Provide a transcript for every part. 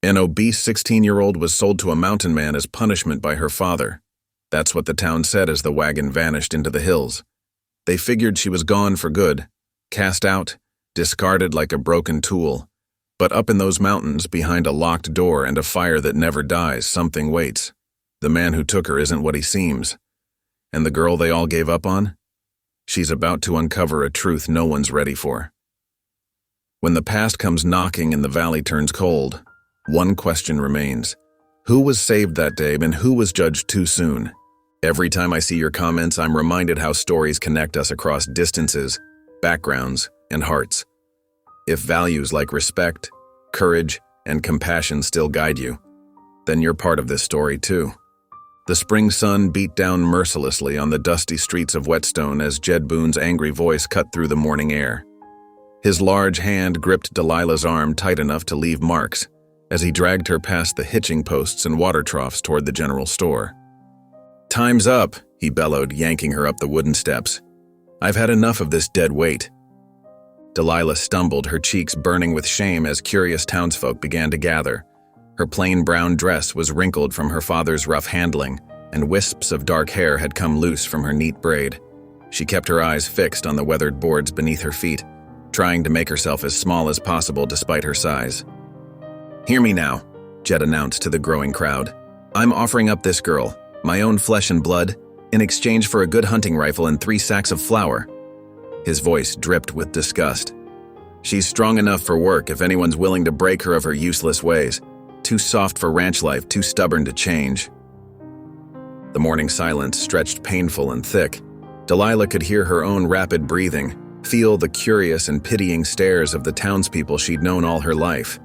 An obese 16-year-old was sold to a mountain man as punishment by her father. That's what the town said as the wagon vanished into the hills. They figured she was gone for good, cast out, discarded like a broken tool. But up in those mountains, behind a locked door and a fire that never dies, something waits. The man who took her isn't what he seems. And the girl they all gave up on? She's about to uncover a truth no one's ready for. When the past comes knocking and the valley turns cold, one question remains. Who was saved that day and who was judged too soon? Every time I see your comments, I'm reminded how stories connect us across distances, backgrounds, and hearts. If values like respect, courage, and compassion still guide you, then you're part of this story too. The spring sun beat down mercilessly on the dusty streets of Whetstone as Jed Boone's angry voice cut through the morning air. His large hand gripped Delilah's arm tight enough to leave marks as he dragged her past the hitching posts and water troughs toward the general store. "Time's up," he bellowed, yanking her up the wooden steps. "I've had enough of this dead weight." Delilah stumbled, her cheeks burning with shame as curious townsfolk began to gather. Her plain brown dress was wrinkled from her father's rough handling, and wisps of dark hair had come loose from her neat braid. She kept her eyes fixed on the weathered boards beneath her feet, trying to make herself as small as possible despite her size. "Hear me now," Jed announced to the growing crowd. "I'm offering up this girl, my own flesh and blood, in exchange for a good hunting rifle and 3 sacks of flour." His voice dripped with disgust. "She's strong enough for work if anyone's willing to break her of her useless ways. Too soft for ranch life, too stubborn to change." The morning silence stretched painful and thick. Delilah could hear her own rapid breathing, feel the curious and pitying stares of the townspeople she'd known all her life.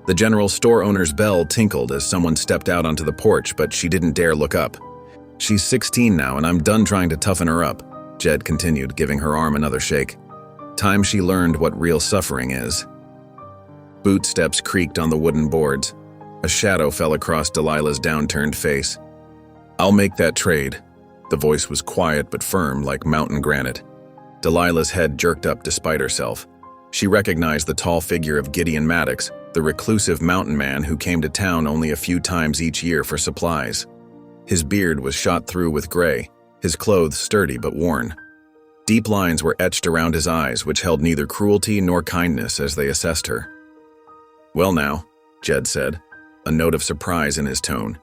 The general store owner's bell tinkled as someone stepped out onto the porch, but she didn't dare look up. "She's 16 now, and I'm done trying to toughen her up," Jed continued, giving her arm another shake. "Time she learned what real suffering is." Boot steps creaked on the wooden boards. A shadow fell across Delilah's downturned face. "I'll make that trade." The voice was quiet but firm, like mountain granite. Delilah's head jerked up despite herself. She recognized the tall figure of Gideon Maddox, the reclusive mountain man who came to town only a few times each year for supplies. His beard was shot through with gray, his clothes sturdy but worn. Deep lines were etched around his eyes, which held neither cruelty nor kindness as they assessed her. "Well now," Jed said, a note of surprise in his tone.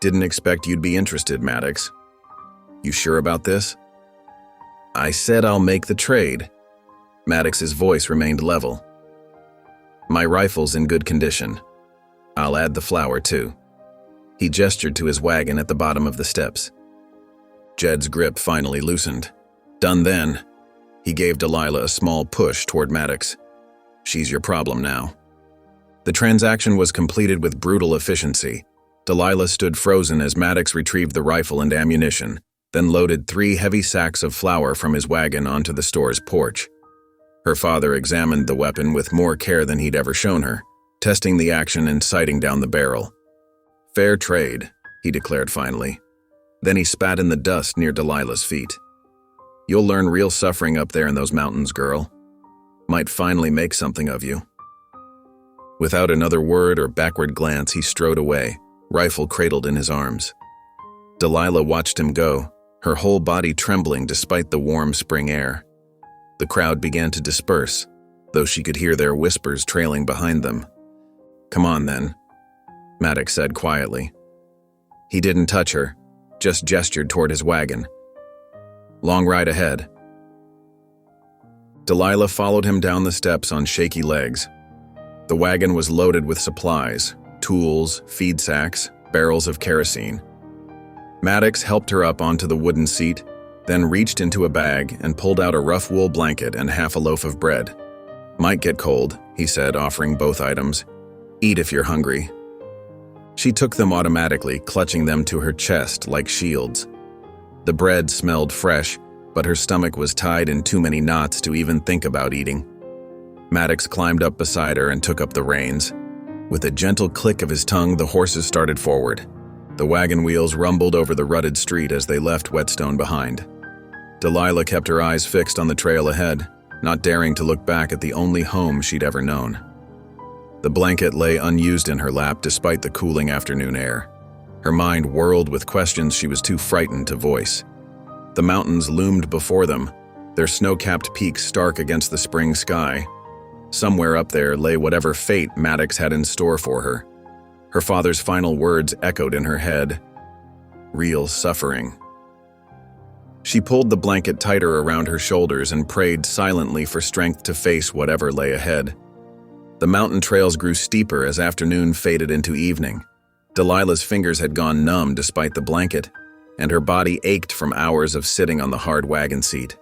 "Didn't expect you'd be interested, Maddox. You sure about this?" "I said I'll make the trade." Maddox's voice remained level. "My rifle's in good condition. I'll add the flour, too." He gestured to his wagon at the bottom of the steps. Jed's grip finally loosened. "Done then." He gave Delilah a small push toward Maddox. "She's your problem now." The transaction was completed with brutal efficiency. Delilah stood frozen as Maddox retrieved the rifle and ammunition, then loaded 3 heavy sacks of flour from his wagon onto the store's porch. Her father examined the weapon with more care than he'd ever shown her, testing the action and sighting down the barrel. "Fair trade," he declared finally. Then he spat in the dust near Delilah's feet. "You'll learn real suffering up there in those mountains, girl. Might finally make something of you." Without another word or backward glance, he strode away, rifle cradled in his arms. Delilah watched him go, her whole body trembling despite the warm spring air. The crowd began to disperse, though she could hear their whispers trailing behind them. "Come on, then," Maddox said quietly. He didn't touch her, just gestured toward his wagon. "Long ride ahead." Delilah followed him down the steps on shaky legs. The wagon was loaded with supplies, tools, feed sacks, barrels of kerosene. Maddox helped her up onto the wooden seat, then reached into a bag and pulled out a rough wool blanket and half a loaf of bread. "Might get cold," he said, offering both items. "Eat if you're hungry." She took them automatically, clutching them to her chest like shields. The bread smelled fresh, but her stomach was tied in too many knots to even think about eating. Maddox climbed up beside her and took up the reins. With a gentle click of his tongue, the horses started forward. The wagon wheels rumbled over the rutted street as they left Whetstone behind. Delilah kept her eyes fixed on the trail ahead, not daring to look back at the only home she'd ever known. The blanket lay unused in her lap despite the cooling afternoon air. Her mind whirled with questions she was too frightened to voice. The mountains loomed before them, their snow-capped peaks stark against the spring sky. Somewhere up there lay whatever fate Maddox had in store for her. Her father's final words echoed in her head. Real suffering. She pulled the blanket tighter around her shoulders and prayed silently for strength to face whatever lay ahead. The mountain trails grew steeper as afternoon faded into evening. Delilah's fingers had gone numb despite the blanket, and her body ached from hours of sitting on the hard wagon seat.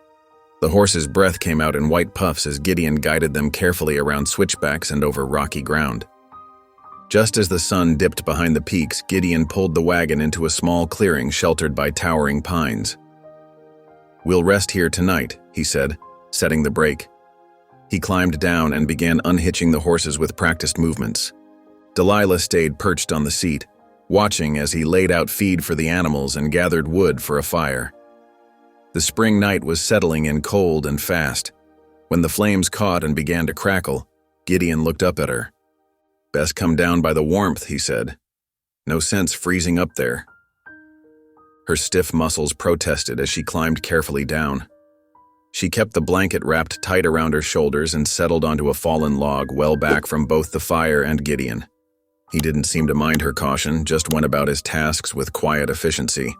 The horse's breath came out in white puffs as Gideon guided them carefully around switchbacks and over rocky ground. Just as the sun dipped behind the peaks, Gideon pulled the wagon into a small clearing sheltered by towering pines. "We'll rest here tonight," he said, setting the brake. He climbed down and began unhitching the horses with practiced movements. Delilah stayed perched on the seat, watching as he laid out feed for the animals and gathered wood for a fire. The spring night was settling in cold and fast. When the flames caught and began to crackle, Gideon looked up at her. "Best come down by the warmth," he said. "No sense freezing up there." Her stiff muscles protested as she climbed carefully down. She kept the blanket wrapped tight around her shoulders and settled onto a fallen log well back from both the fire and Gideon. He didn't seem to mind her caution, just went about his tasks with quiet efficiency.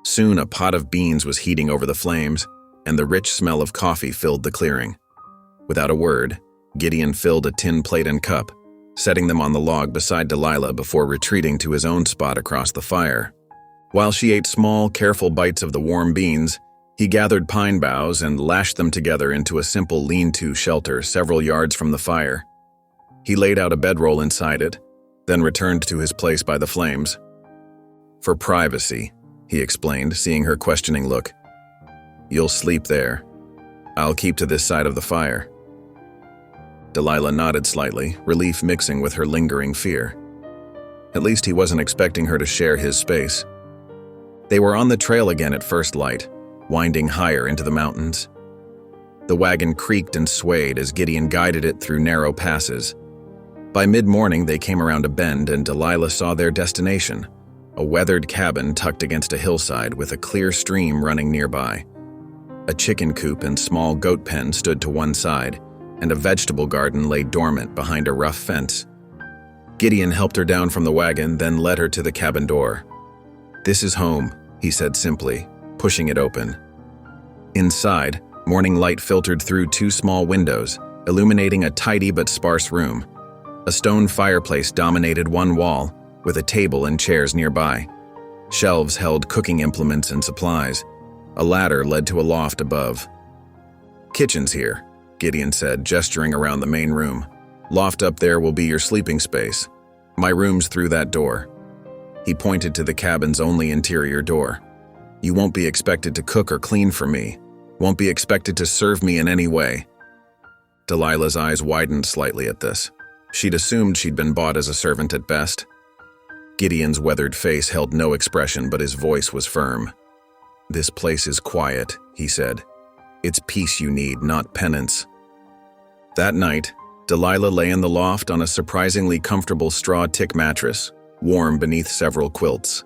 Soon a pot of beans was heating over the flames, and the rich smell of coffee filled the clearing. Without a word, Gideon filled a tin plate and cup, setting them on the log beside Delilah before retreating to his own spot across the fire. While she ate small, careful bites of the warm beans, he gathered pine boughs and lashed them together into a simple lean-to shelter several yards from the fire. He laid out a bedroll inside it, then returned to his place by the flames. "For privacy," he explained, seeing her questioning look. "You'll sleep there. I'll keep to this side of the fire." Delilah nodded slightly, relief mixing with her lingering fear. At least he wasn't expecting her to share his space. They were on the trail again at first light, winding higher into the mountains. The wagon creaked and swayed as Gideon guided it through narrow passes. By mid-morning, they came around a bend and Delilah saw their destination, a weathered cabin tucked against a hillside with a clear stream running nearby. A chicken coop and small goat pen stood to one side, and a vegetable garden lay dormant behind a rough fence. Gideon helped her down from the wagon, then led her to the cabin door. "This is home," he said simply, pushing it open. Inside, morning light filtered through two small windows, illuminating a tidy but sparse room. A stone fireplace dominated one wall, with a table and chairs nearby. Shelves held cooking implements and supplies. A ladder led to a loft above. "Kitchen's here," Gideon said, gesturing around the main room. "Loft up there will be your sleeping space. My room's through that door." He pointed to the cabin's only interior door. "You won't be expected to cook or clean for me. Won't be expected to serve me in any way." Delilah's eyes widened slightly at this. She'd assumed she'd been bought as a servant at best. Gideon's weathered face held no expression, but his voice was firm. "This place is quiet," he said. "It's peace you need, not penance." That night, Delilah lay in the loft on a surprisingly comfortable straw tick mattress, warm beneath several quilts.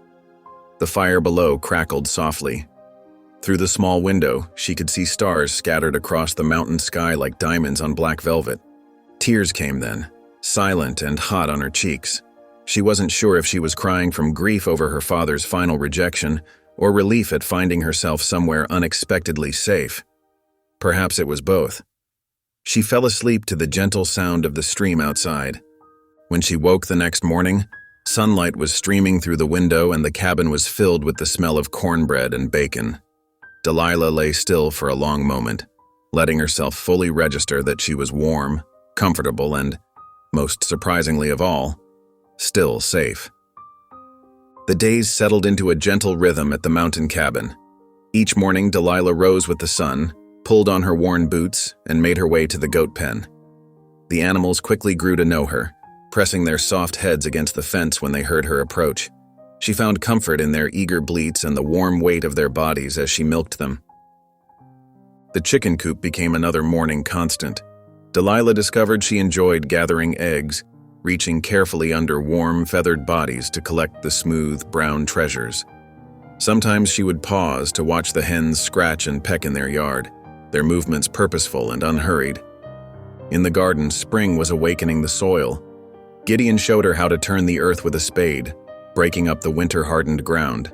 The fire below crackled softly. Through the small window, she could see stars scattered across the mountain sky like diamonds on black velvet. Tears came then, silent and hot on her cheeks. She wasn't sure if she was crying from grief over her father's final rejection or relief at finding herself somewhere unexpectedly safe. Perhaps it was both. She fell asleep to the gentle sound of the stream outside. When she woke the next morning, sunlight was streaming through the window and the cabin was filled with the smell of cornbread and bacon. Delilah lay still for a long moment, letting herself fully register that she was warm, comfortable, and, most surprisingly of all, still safe. The days settled into a gentle rhythm at the mountain cabin. Each morning, Delilah rose with the sun, pulled on her worn boots, and made her way to the goat pen. The animals quickly grew to know her, pressing their soft heads against the fence when they heard her approach. She found comfort in their eager bleats and the warm weight of their bodies as she milked them. The chicken coop became another morning constant. Delilah discovered she enjoyed gathering eggs, reaching carefully under warm, feathered bodies to collect the smooth, brown treasures. Sometimes she would pause to watch the hens scratch and peck in their yard, their movements purposeful and unhurried. In the garden, spring was awakening the soil. Gideon showed her how to turn the earth with a spade, breaking up the winter-hardened ground.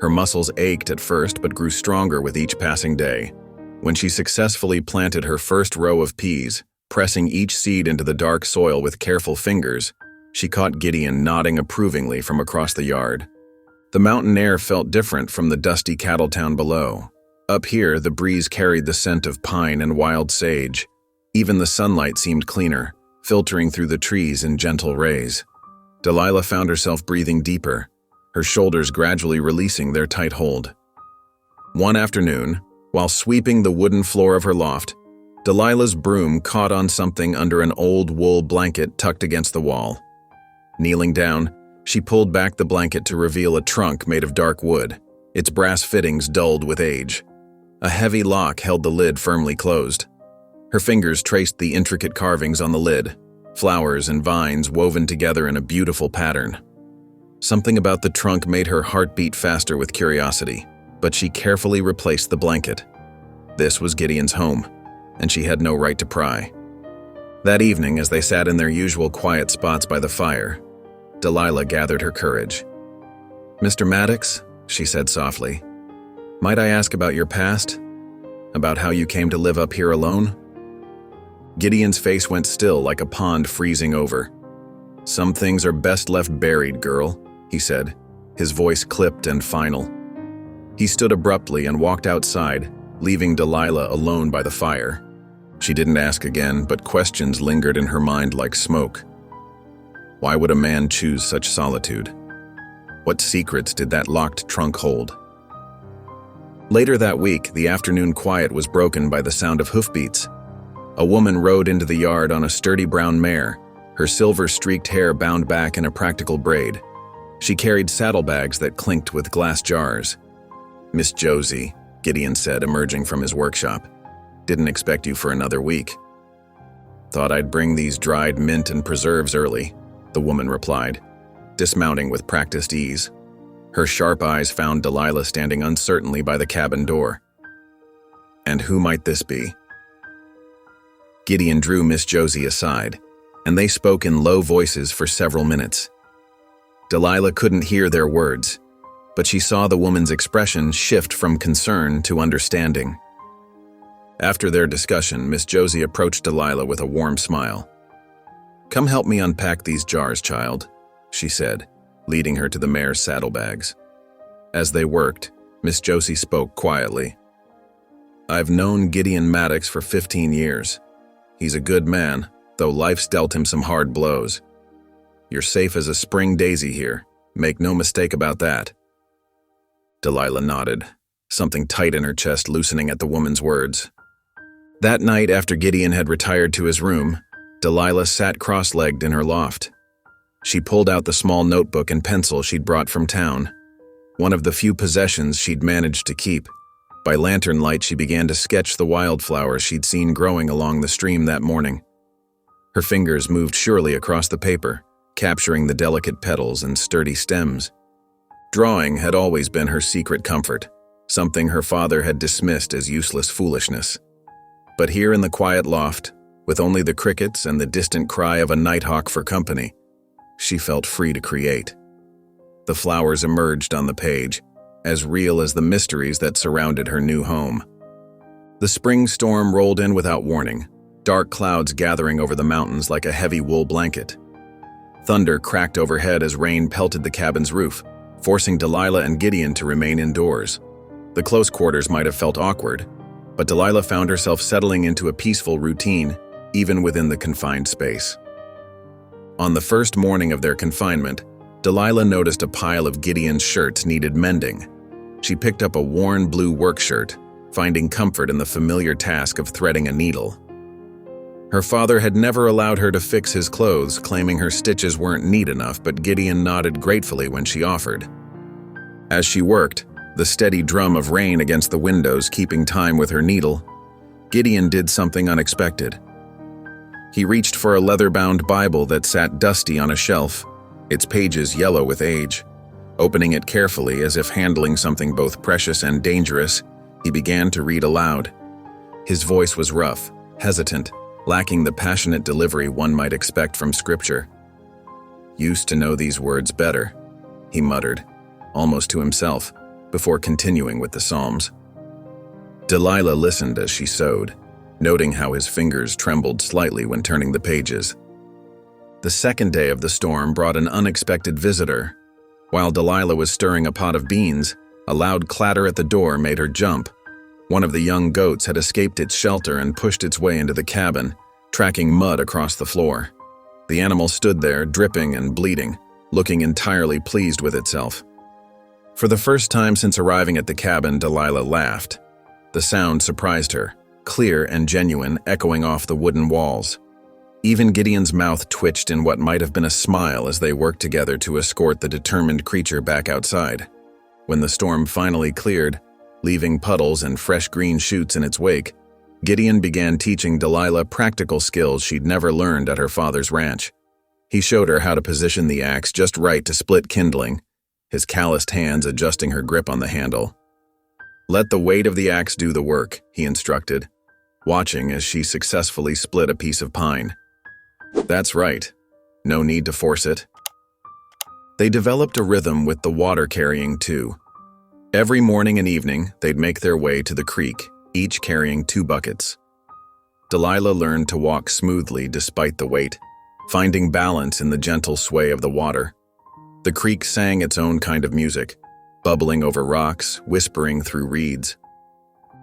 Her muscles ached at first but grew stronger with each passing day. When she successfully planted her first row of peas, pressing each seed into the dark soil with careful fingers, she caught Gideon nodding approvingly from across the yard. The mountain air felt different from the dusty cattle town below. Up here, the breeze carried the scent of pine and wild sage. Even the sunlight seemed cleaner, filtering through the trees in gentle rays. Delilah found herself breathing deeper, her shoulders gradually releasing their tight hold. One afternoon, while sweeping the wooden floor of her loft, Delilah's broom caught on something under an old wool blanket tucked against the wall. Kneeling down, she pulled back the blanket to reveal a trunk made of dark wood, its brass fittings dulled with age. A heavy lock held the lid firmly closed. Her fingers traced the intricate carvings on the lid, flowers and vines woven together in a beautiful pattern. Something about the trunk made her heart beat faster with curiosity, but she carefully replaced the blanket. This was Gideon's home, and she had no right to pry. That evening, as they sat in their usual quiet spots by the fire, Delilah gathered her courage. "Mr. Maddox," she said softly, "might I ask about your past? About how you came to live up here alone?" Gideon's face went still like a pond freezing over. "Some things are best left buried, girl," he said, his voice clipped and final. He stood abruptly and walked outside, leaving Delilah alone by the fire. She didn't ask again, but questions lingered in her mind like smoke. Why would a man choose such solitude? What secrets did that locked trunk hold? Later that week, the afternoon quiet was broken by the sound of hoofbeats. A woman rode into the yard on a sturdy brown mare, her silver-streaked hair bound back in a practical braid. She carried saddlebags that clinked with glass jars. "Miss Josie," Gideon said, emerging from his workshop. "Didn't expect you for another week." "Thought I'd bring these dried mint and preserves early," the woman replied, dismounting with practiced ease. Her sharp eyes found Delilah standing uncertainly by the cabin door. "And who might this be?" Gideon drew Miss Josie aside, and they spoke in low voices for several minutes. Delilah couldn't hear their words, but she saw the woman's expression shift from concern to understanding. After their discussion, Miss Josie approached Delilah with a warm smile. "Come help me unpack these jars, child," she said, leading her to the mare's saddlebags. As they worked, Miss Josie spoke quietly. "I've known Gideon Maddox for 15 years. He's a good man, though life's dealt him some hard blows. You're safe as a spring daisy here, make no mistake about that." Delilah nodded, something tight in her chest loosening at the woman's words. That night, after Gideon had retired to his room, Delilah sat cross-legged in her loft. She pulled out the small notebook and pencil she'd brought from town, one of the few possessions she'd managed to keep. By lantern light, she began to sketch the wildflowers she'd seen growing along the stream that morning. Her fingers moved surely across the paper, capturing the delicate petals and sturdy stems. Drawing had always been her secret comfort, something her father had dismissed as useless foolishness. But here in the quiet loft, with only the crickets and the distant cry of a nighthawk for company, she felt free to create. The flowers emerged on the page, as real as the mysteries that surrounded her new home. The spring storm rolled in without warning, dark clouds gathering over the mountains like a heavy wool blanket. Thunder cracked overhead as rain pelted the cabin's roof, forcing Delilah and Gideon to remain indoors. The close quarters might have felt awkward, but Delilah found herself settling into a peaceful routine, even within the confined space. On the first morning of their confinement, Delilah noticed a pile of Gideon's shirts needed mending. She picked up a worn blue work shirt, finding comfort in the familiar task of threading a needle. Her father had never allowed her to fix his clothes, claiming her stitches weren't neat enough, but Gideon nodded gratefully when she offered. As she worked, the steady drum of rain against the windows keeping time with her needle, Gideon did something unexpected. He reached for a leather-bound Bible that sat dusty on a shelf, its pages yellow with age. Opening it carefully as if handling something both precious and dangerous, he began to read aloud. His voice was rough, hesitant, lacking the passionate delivery one might expect from scripture. "Used to know these words better," he muttered, almost to himself, before continuing with the Psalms. Delilah listened as she sewed, noting how his fingers trembled slightly when turning the pages. The second day of the storm brought an unexpected visitor. While Delilah was stirring a pot of beans, a loud clatter at the door made her jump. One of the young goats had escaped its shelter and pushed its way into the cabin, tracking mud across the floor. The animal stood there, dripping and bleeding, looking entirely pleased with itself. For the first time since arriving at the cabin, Delilah laughed. The sound surprised her, clear and genuine, echoing off the wooden walls. Even Gideon's mouth twitched in what might have been a smile as they worked together to escort the determined creature back outside. When the storm finally cleared, leaving puddles and fresh green shoots in its wake, Gideon began teaching Delilah practical skills she'd never learned at her father's ranch. He showed her how to position the axe just right to split kindling, his calloused hands adjusting her grip on the handle. "Let the weight of the axe do the work," he instructed, watching as she successfully split a piece of pine. "That's right. No need to force it." They developed a rhythm with the water carrying too. Every morning and evening, they'd make their way to the creek, each carrying 2 buckets. Delilah learned to walk smoothly despite the weight, finding balance in the gentle sway of the water. The creek sang its own kind of music, bubbling over rocks, whispering through reeds.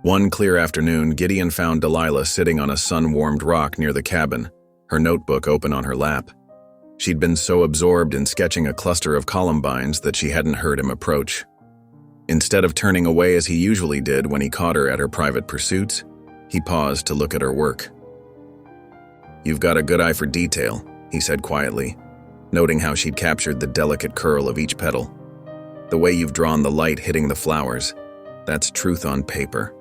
One clear afternoon, Gideon found Delilah sitting on a sun-warmed rock near the cabin, her notebook open on her lap. She'd been so absorbed in sketching a cluster of columbines that she hadn't heard him approach. Instead of turning away as he usually did when he caught her at her private pursuits, he paused to look at her work. "You've got a good eye for detail," he said quietly, noting how she'd captured the delicate curl of each petal. "The way you've drawn the light hitting the flowers, that's truth on paper."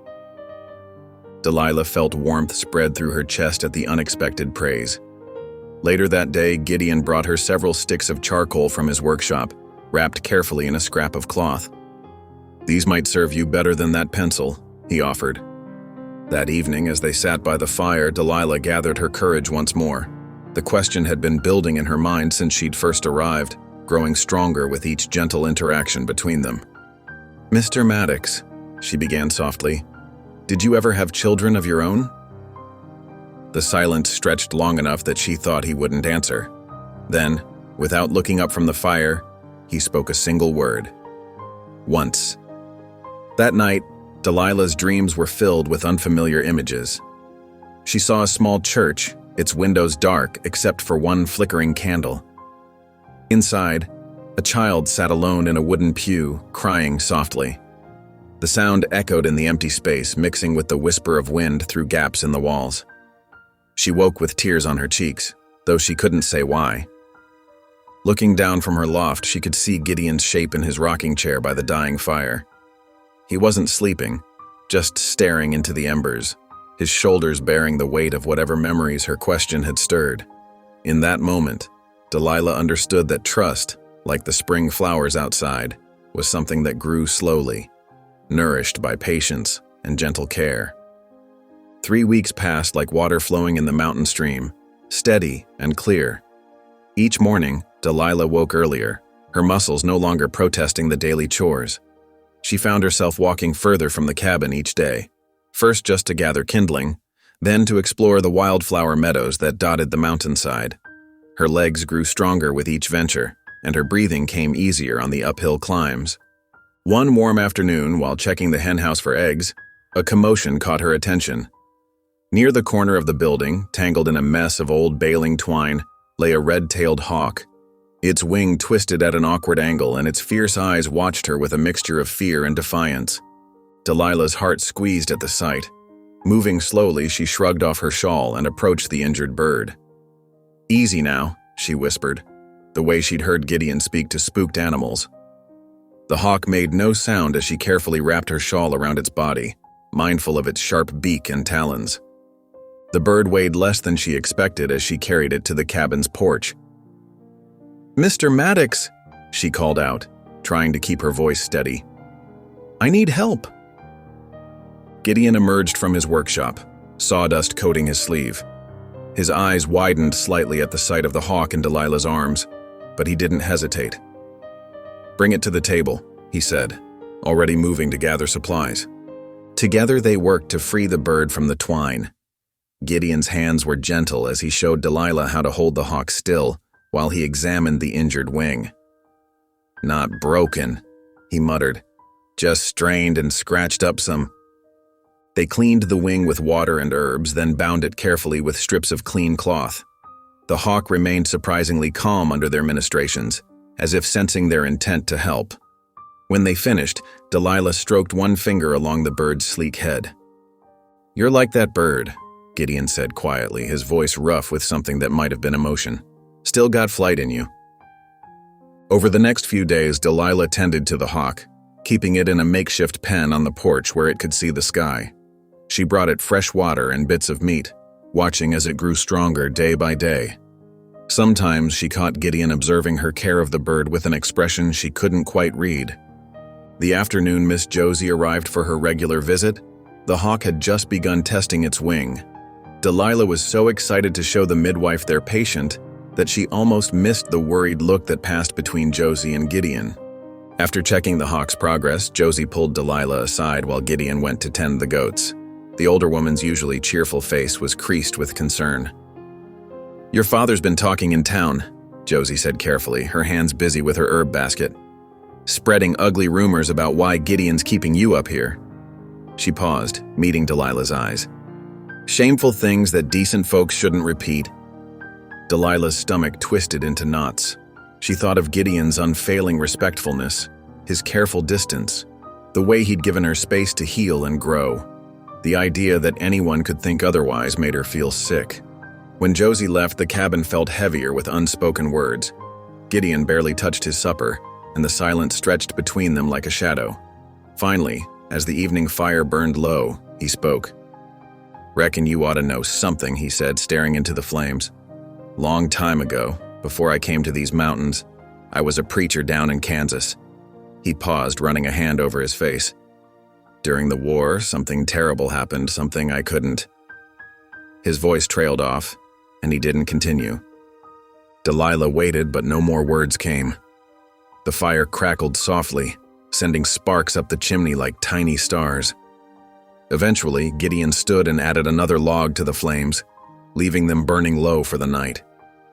Delilah felt warmth spread through her chest at the unexpected praise. Later that day, Gideon brought her several sticks of charcoal from his workshop, wrapped carefully in a scrap of cloth. "These might serve you better than that pencil," he offered. That evening, as they sat by the fire, Delilah gathered her courage once more. The question had been building in her mind since she'd first arrived, growing stronger with each gentle interaction between them. "Mr. Maddox," she began softly, "did you ever have children of your own?" The silence stretched long enough that she thought he wouldn't answer. Then, without looking up from the fire, he spoke a single word. "Once." That night, Delilah's dreams were filled with unfamiliar images. She saw a small church, its windows dark except for one flickering candle. Inside, a child sat alone in a wooden pew, crying softly. The sound echoed in the empty space, mixing with the whisper of wind through gaps in the walls. She woke with tears on her cheeks, though she couldn't say why. Looking down from her loft, she could see Gideon's shape in his rocking chair by the dying fire. He wasn't sleeping, just staring into the embers, his shoulders bearing the weight of whatever memories her question had stirred. In that moment, Delilah understood that trust, like the spring flowers outside, was something that grew slowly, nourished by patience and gentle care. 3 weeks passed like water flowing in the mountain stream, steady and clear. Each morning, Delilah woke earlier, her muscles no longer protesting the daily chores. She found herself walking further from the cabin each day, first just to gather kindling, then to explore the wildflower meadows that dotted the mountainside. Her legs grew stronger with each venture, and her breathing came easier on the uphill climbs. One warm afternoon, while checking the henhouse for eggs, a commotion caught her attention. Near the corner of the building, tangled in a mess of old baling twine, lay a red-tailed hawk. Its wing twisted at an awkward angle, and its fierce eyes watched her with a mixture of fear and defiance. Delilah's heart squeezed at the sight. Moving slowly, she shrugged off her shawl and approached the injured bird. "Easy now," she whispered, the way she'd heard Gideon speak to spooked animals. The hawk made no sound as she carefully wrapped her shawl around its body, mindful of its sharp beak and talons. The bird weighed less than she expected as she carried it to the cabin's porch. "Mr. Maddox," she called out, trying to keep her voice steady. "I need help." Gideon emerged from his workshop, sawdust coating his sleeve. His eyes widened slightly at the sight of the hawk in Delilah's arms, but he didn't hesitate. "Bring it to the table," he said, already moving to gather supplies. Together they worked to free the bird from the twine. Gideon's hands were gentle as he showed Delilah how to hold the hawk still while he examined the injured wing. "Not broken," he muttered, "just strained and scratched up some." They cleaned the wing with water and herbs, then bound it carefully with strips of clean cloth. The hawk remained surprisingly calm under their ministrations, as if sensing their intent to help. When they finished, Delilah stroked one finger along the bird's sleek head. "You're like that bird," Gideon said quietly, his voice rough with something that might have been emotion. "Still got flight in you." Over the next few days, Delilah tended to the hawk, keeping it in a makeshift pen on the porch where it could see the sky. She brought it fresh water and bits of meat, watching as it grew stronger day by day. Sometimes she caught Gideon observing her care of the bird with an expression she couldn't quite read. The afternoon Miss Josie arrived for her regular visit, the hawk had just begun testing its wing. Delilah was so excited to show the midwife their patient that she almost missed the worried look that passed between Josie and Gideon. After checking the hawk's progress, Josie pulled Delilah aside while Gideon went to tend the goats. The older woman's usually cheerful face was creased with concern. "Your father's been talking in town," Josie said carefully, her hands busy with her herb basket. "Spreading ugly rumors about why Gideon's keeping you up here." She paused, meeting Delilah's eyes. "Shameful things that decent folks shouldn't repeat." Delilah's stomach twisted into knots. She thought of Gideon's unfailing respectfulness, his careful distance, the way he'd given her space to heal and grow. The idea that anyone could think otherwise made her feel sick. When Josie left, the cabin felt heavier with unspoken words. Gideon barely touched his supper, and the silence stretched between them like a shadow. Finally, as the evening fire burned low, he spoke. "Reckon you ought to know something," he said, staring into the flames. "Long time ago, before I came to these mountains, I was a preacher down in Kansas." He paused, running a hand over his face. "During the war, something terrible happened, something I couldn't." His voice trailed off, and he didn't continue. Delilah waited, but no more words came. The fire crackled softly, sending sparks up the chimney like tiny stars. Eventually, Gideon stood and added another log to the flames, leaving them burning low for the night.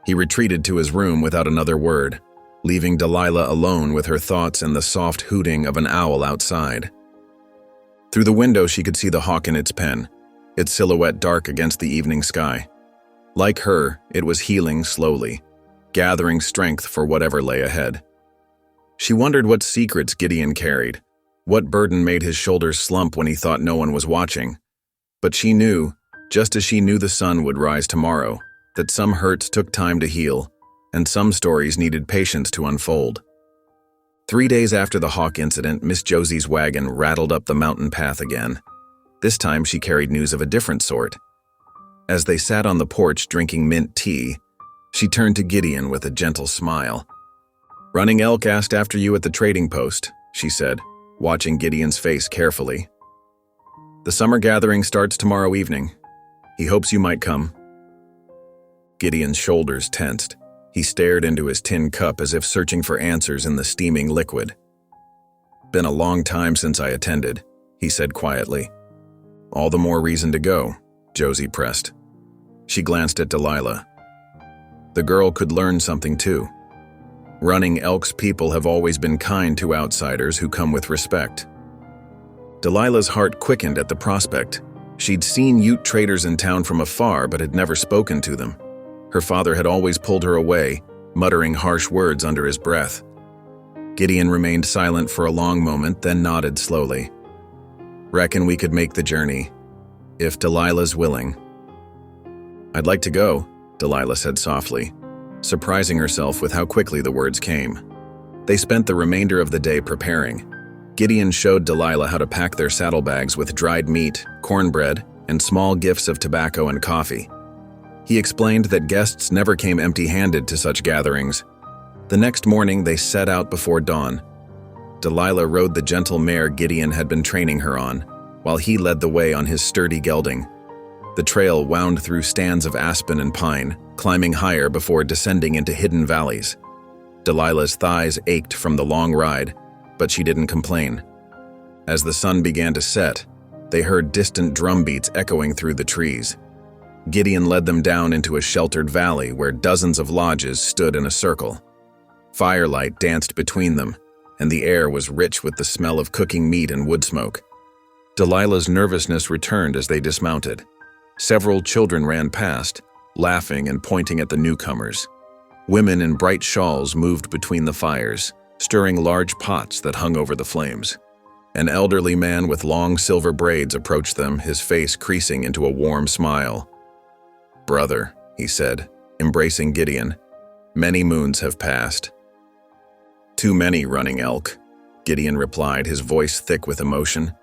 He retreated to his room without another word, leaving Delilah alone with her thoughts and the soft hooting of an owl outside. Through the window she could see the hawk in its pen, its silhouette dark against the evening sky. Like her, it was healing slowly, gathering strength for whatever lay ahead. She wondered what secrets Gideon carried, what burden made his shoulders slump when he thought no one was watching. But she knew, just as she knew the sun would rise tomorrow, that some hurts took time to heal, and some stories needed patience to unfold. 3 days after the hawk incident, Miss Josie's wagon rattled up the mountain path again. This time she carried news of a different sort. As they sat on the porch drinking mint tea, she turned to Gideon with a gentle smile. "Running Elk asked after you at the trading post," she said, watching Gideon's face carefully. "The summer gathering starts tomorrow evening. He hopes you might come." Gideon's shoulders tensed. He stared into his tin cup as if searching for answers in the steaming liquid. "Been a long time since I attended," he said quietly. "All the more reason to go," Josie pressed. She glanced at Delilah. The girl could learn something too. Running Elk's people have always been kind to outsiders who come with respect. Delilah's heart quickened at the prospect. She'd seen Ute traders in town from afar but had never spoken to them. Her father had always pulled her away, muttering harsh words under his breath. Gideon remained silent for a long moment, then nodded slowly. "Reckon we could make the journey, if Delilah's willing." "I'd like to go," Delilah said softly, surprising herself with how quickly the words came. They spent the remainder of the day preparing. Gideon showed Delilah how to pack their saddlebags with dried meat, cornbread, and small gifts of tobacco and coffee. He explained that guests never came empty-handed to such gatherings. The next morning, they set out before dawn. Delilah rode the gentle mare Gideon had been training her on, while he led the way on his sturdy gelding. The trail wound through stands of aspen and pine, climbing higher before descending into hidden valleys. Delilah's thighs ached from the long ride, but she didn't complain. As the sun began to set, they heard distant drum beats echoing through the trees. Gideon led them down into a sheltered valley where dozens of lodges stood in a circle. Firelight danced between them, and the air was rich with the smell of cooking meat and wood smoke. Delilah's nervousness returned as they dismounted. Several children ran past, laughing and pointing at the newcomers. Women in bright shawls moved between the fires, stirring large pots that hung over the flames. An elderly man with long silver braids approached them, his face creasing into a warm smile. "Brother," he said, embracing Gideon, "many moons have passed." "Too many, Running Elk," Gideon replied, his voice thick with emotion.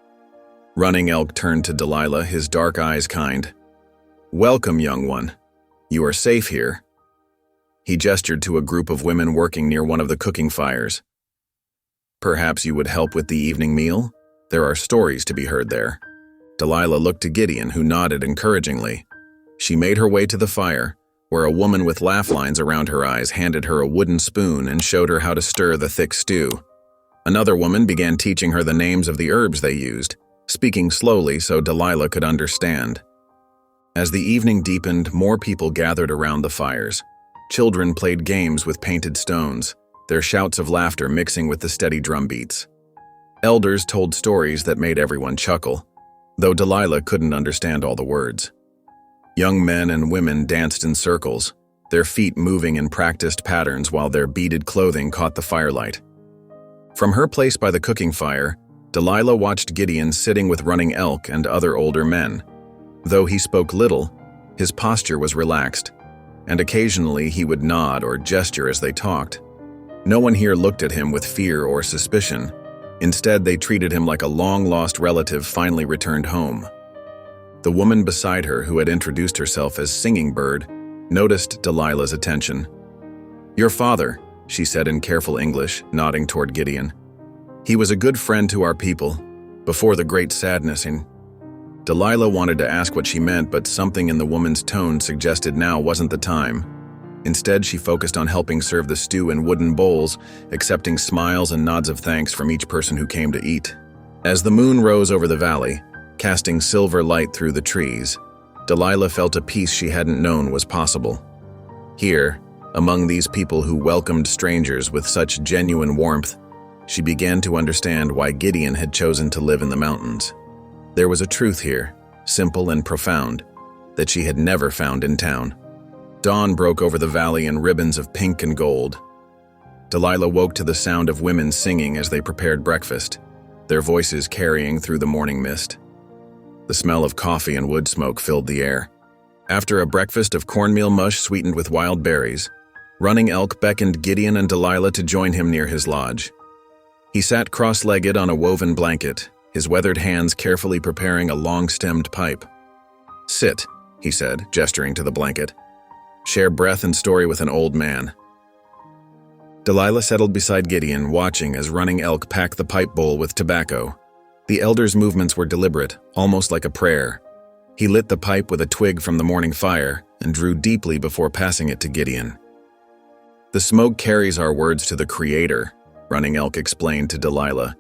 Running Elk turned to Delilah, his dark eyes kind. "Welcome, young one. You are safe here." He gestured to a group of women working near one of the cooking fires. "Perhaps you would help with the evening meal? There are stories to be heard there." Delilah looked to Gideon, who nodded encouragingly. She made her way to the fire, where a woman with laugh lines around her eyes handed her a wooden spoon and showed her how to stir the thick stew. Another woman began teaching her the names of the herbs they used, speaking slowly so Delilah could understand. As the evening deepened, more people gathered around the fires. Children played games with painted stones, their shouts of laughter mixing with the steady drum beats. Elders told stories that made everyone chuckle, though Delilah couldn't understand all the words. Young men and women danced in circles, their feet moving in practiced patterns while their beaded clothing caught the firelight. From her place by the cooking fire, Delilah watched Gideon sitting with Running Elk and other older men. Though he spoke little, his posture was relaxed, and occasionally he would nod or gesture as they talked. No one here looked at him with fear or suspicion. Instead, they treated him like a long-lost relative finally returned home. The woman beside her, who had introduced herself as Singing Bird, noticed Delilah's attention. "Your father," she said in careful English, nodding toward Gideon. "He was a good friend to our people, before the great sadness in—" Delilah wanted to ask what she meant, but something in the woman's tone suggested now wasn't the time. Instead, she focused on helping serve the stew in wooden bowls, accepting smiles and nods of thanks from each person who came to eat. As the moon rose over the valley, casting silver light through the trees, Delilah felt a peace she hadn't known was possible. Here, among these people who welcomed strangers with such genuine warmth, she began to understand why Gideon had chosen to live in the mountains. There was a truth here, simple and profound, that she had never found in town. Dawn broke over the valley in ribbons of pink and gold. Delilah woke to the sound of women singing as they prepared breakfast, their voices carrying through the morning mist. The smell of coffee and wood smoke filled the air. After a breakfast of cornmeal mush sweetened with wild berries, Running Elk beckoned Gideon and Delilah to join him near his lodge. He sat cross-legged on a woven blanket, his weathered hands carefully preparing a long-stemmed pipe. "Sit," he said, gesturing to the blanket. "Share breath and story with an old man." Delilah settled beside Gideon, watching as Running Elk packed the pipe bowl with tobacco. The elder's movements were deliberate, almost like a prayer. He lit the pipe with a twig from the morning fire and drew deeply before passing it to Gideon. "The smoke carries our words to the Creator," Running Elk explained to Delilah.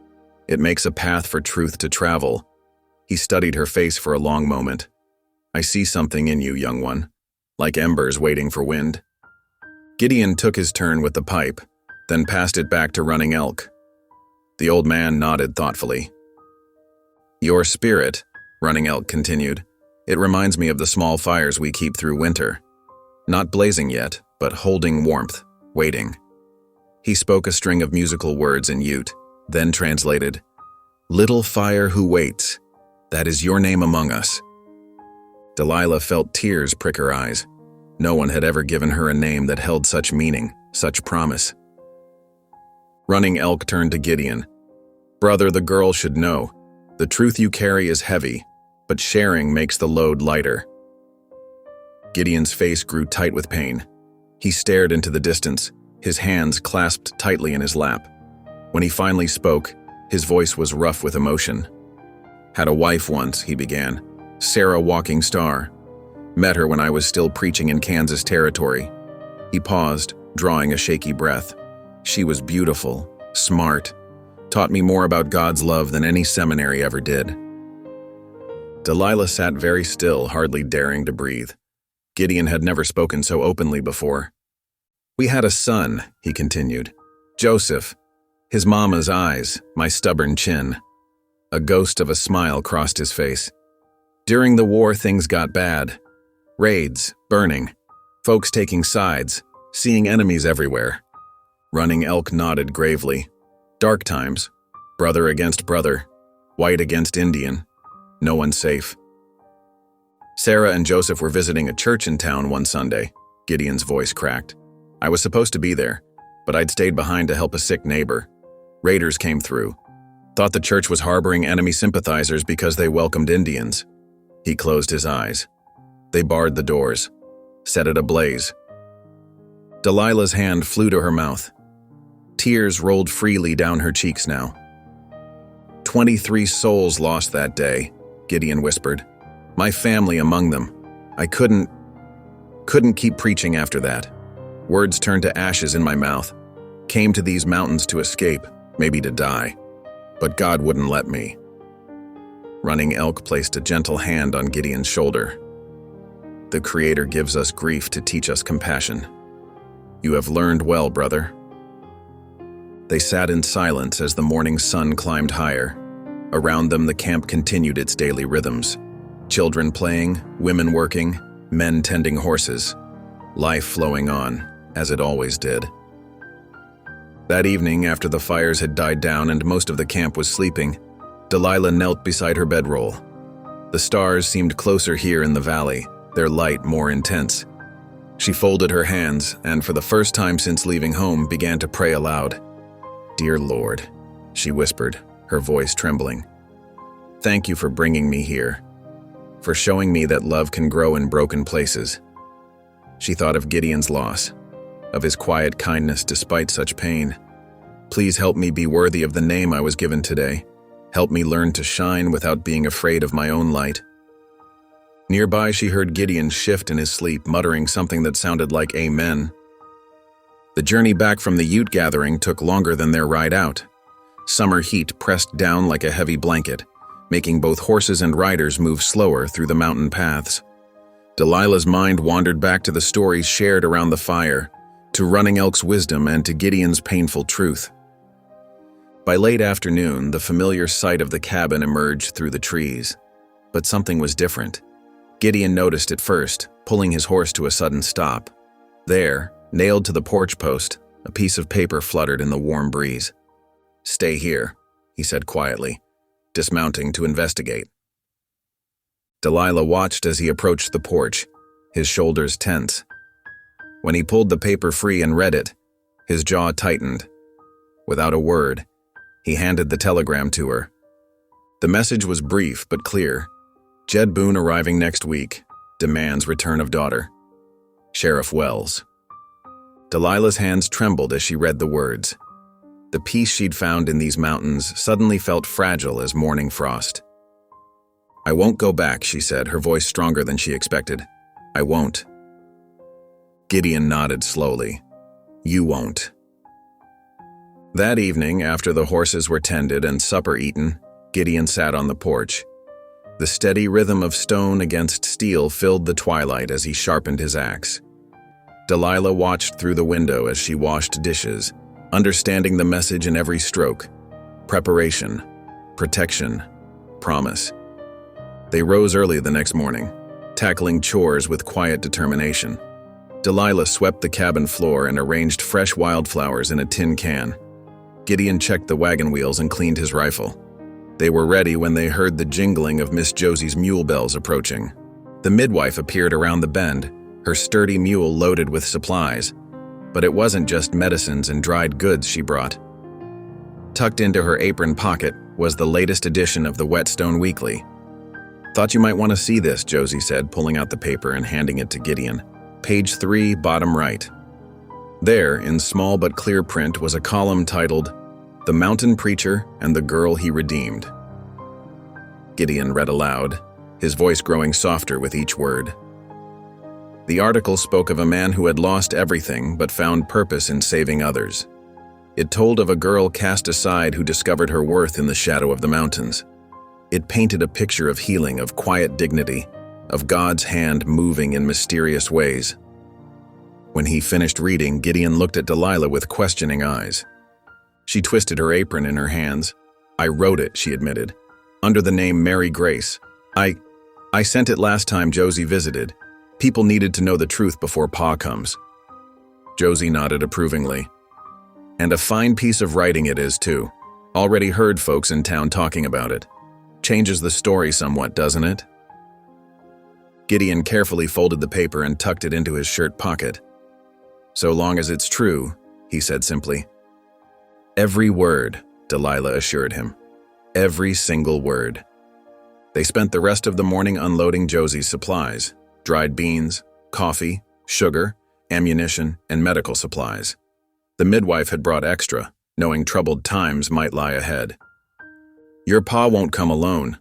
"It makes a path for truth to travel." He studied her face for a long moment. "I see something in you, young one, like embers waiting for wind." Gideon took his turn with the pipe, then passed it back to Running Elk. The old man nodded thoughtfully. "Your spirit," Running Elk continued, "it reminds me of the small fires we keep through winter. Not blazing yet, but holding warmth, waiting." He spoke a string of musical words in Ute, then translated, "Little fire who waits, that is your name among us." Delilah felt tears prick her eyes. No one had ever given her a name that held such meaning, such promise. Running Elk turned to Gideon. "Brother, the girl should know. The truth you carry is heavy. but sharing makes the load lighter. Gideon's face grew tight with pain. He stared into the distance, his hands clasped tightly in his lap. When he finally spoke, his voice was rough with emotion. "Had a wife once," he began. "Sarah Walking Star. Met her when I was still preaching in Kansas Territory." He paused, drawing a shaky breath. "She was beautiful, smart, taught me more about God's love than any seminary ever did." Delilah sat very still, hardly daring to breathe. Gideon had never spoken so openly before. "We had a son," he continued. "Joseph. His mama's eyes, my stubborn chin." A ghost of a smile crossed his face. "During the war, things got bad. Raids, burning, folks taking sides, seeing enemies everywhere." Running Elk nodded gravely. "Dark times. Brother against brother. White against Indian. No one safe." "Sarah and Joseph were visiting a church in town one Sunday." Gideon's voice cracked. "I was supposed to be there, but I'd stayed behind to help a sick neighbor. Raiders came through. Thought the church was harboring enemy sympathizers because they welcomed Indians." He closed his eyes. "They barred the doors, set it ablaze." Delilah's hand flew to her mouth. Tears rolled freely down her cheeks now. 23 souls lost that day," Gideon whispered. "My family among them. I couldn't keep preaching after that. Words turned to ashes in my mouth. Came to these mountains to escape, maybe to die. But God wouldn't let me." Running Elk placed a gentle hand on Gideon's shoulder. "The Creator gives us grief to teach us compassion. You have learned well, brother." They sat in silence as the morning sun climbed higher. Around them, the camp continued its daily rhythms. Children playing, women working, men tending horses. Life flowing on, as it always did. That evening, after the fires had died down and most of the camp was sleeping, Delilah knelt beside her bedroll. The stars seemed closer here in the valley, their light more intense. She folded her hands and, for the first time since leaving home, began to pray aloud. "Dear Lord," she whispered, her voice trembling. "Thank you for bringing me here, for showing me that love can grow in broken places." She thought of Gideon's loss, of his quiet kindness despite such pain. "Please help me be worthy of the name I was given today. Help me learn to shine without being afraid of my own light." Nearby, she heard Gideon shift in his sleep, muttering something that sounded like "Amen." The journey back from the Ute gathering took longer than their ride out. Summer heat pressed down like a heavy blanket, making both horses and riders move slower through the mountain paths. Delilah's mind wandered back to the stories shared around the fire, to Running Elk's wisdom and to Gideon's painful truth. By late afternoon, the familiar sight of the cabin emerged through the trees. But something was different. Gideon noticed it first, pulling his horse to a sudden stop. There, nailed to the porch post, a piece of paper fluttered in the warm breeze. "Stay here," he said quietly, dismounting to investigate. Delilah watched as he approached the porch, his shoulders tense. When he pulled the paper free and read it, his jaw tightened. Without a word, he handed the telegram to her. The message was brief but clear. Jed Boone arriving next week. Demands return of daughter. Sheriff Wells. Delilah's hands trembled as she read the words. The peace she'd found in these mountains suddenly felt fragile as morning frost. "I won't go back," she said, her voice stronger than she expected. "I won't." Gideon nodded slowly. "You won't." That evening, after the horses were tended and supper eaten, Gideon sat on the porch. The steady rhythm of stone against steel filled the twilight as he sharpened his axe. Delilah watched through the window as she washed dishes, understanding the message in every stroke. Preparation, protection, promise. They rose early the next morning, tackling chores with quiet determination. Delilah swept the cabin floor and arranged fresh wildflowers in a tin can. Gideon checked the wagon wheels and cleaned his rifle. They were ready when they heard the jingling of Miss Josie's mule bells approaching. The midwife appeared around the bend, her sturdy mule loaded with supplies. But it wasn't just medicines and dried goods she brought. Tucked into her apron pocket was the latest edition of the Whetstone Weekly. Thought you might want to see this, Josie said, pulling out the paper and handing it to Gideon. Page 3, bottom right. There, in small but clear print, was a column titled, "The Mountain Preacher and the Girl He Redeemed." Gideon read aloud, his voice growing softer with each word. The article spoke of a man who had lost everything but found purpose in saving others. It told of a girl cast aside who discovered her worth in the shadow of the mountains. It painted a picture of healing, of quiet dignity, of God's hand moving in mysterious ways. When he finished reading, Gideon looked at Delilah with questioning eyes. She twisted her apron in her hands. "I wrote it," she admitted, "under the name Mary Grace. I sent it last time Josie visited. People needed to know the truth before Pa comes." Josie nodded approvingly. "And a fine piece of writing it is, too. Already heard folks in town talking about it. Changes the story somewhat, doesn't it?" Gideon carefully folded the paper and tucked it into his shirt pocket. "So long as it's true," he said simply. "Every word," Delilah assured him. "Every single word." They spent the rest of the morning unloading Josie's supplies: dried beans, coffee, sugar, ammunition, and medical supplies. The midwife had brought extra, knowing troubled times might lie ahead. "Your pa won't come alone,"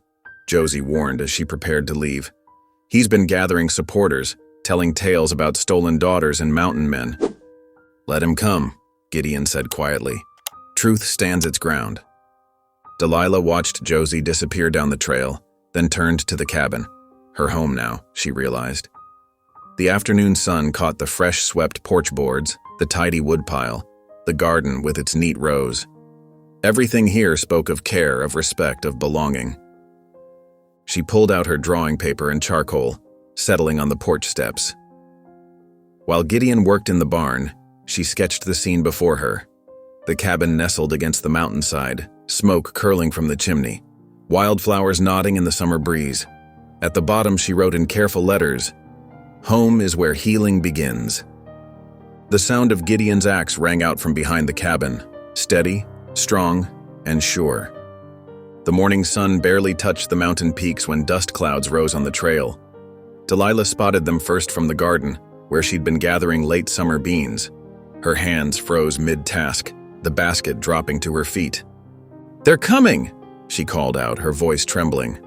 Josie warned as she prepared to leave. "He's been gathering supporters, telling tales about stolen daughters and mountain men." "Let him come," Gideon said quietly. "Truth stands its ground." Delilah watched Josie disappear down the trail, then turned to the cabin. Her home now, she realized. The afternoon sun caught the fresh-swept porch boards, the tidy woodpile, the garden with its neat rows. Everything here spoke of care, of respect, of belonging. She pulled out her drawing paper and charcoal, settling on the porch steps. While Gideon worked in the barn, she sketched the scene before her. The cabin nestled against the mountainside, smoke curling from the chimney, wildflowers nodding in the summer breeze. At the bottom she wrote in careful letters, "Home is where healing begins." The sound of Gideon's axe rang out from behind the cabin, steady, strong, and sure. The morning sun barely touched the mountain peaks when dust clouds rose on the trail. Delilah spotted them first from the garden, where she'd been gathering late summer beans. Her hands froze mid-task, the basket dropping to her feet. "They're coming!" she called out, her voice trembling.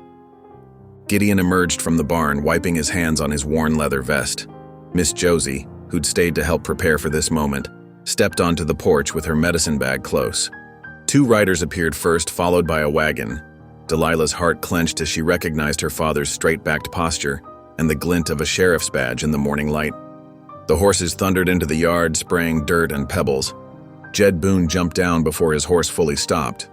Gideon emerged from the barn, wiping his hands on his worn leather vest. Miss Josie, who'd stayed to help prepare for this moment, stepped onto the porch with her medicine bag close. 2 riders appeared first, followed by a wagon. Delilah's heart clenched as she recognized her father's straight-backed posture and the glint of a sheriff's badge in the morning light. The horses thundered into the yard, spraying dirt and pebbles. Jed Boone jumped down before his horse fully stopped.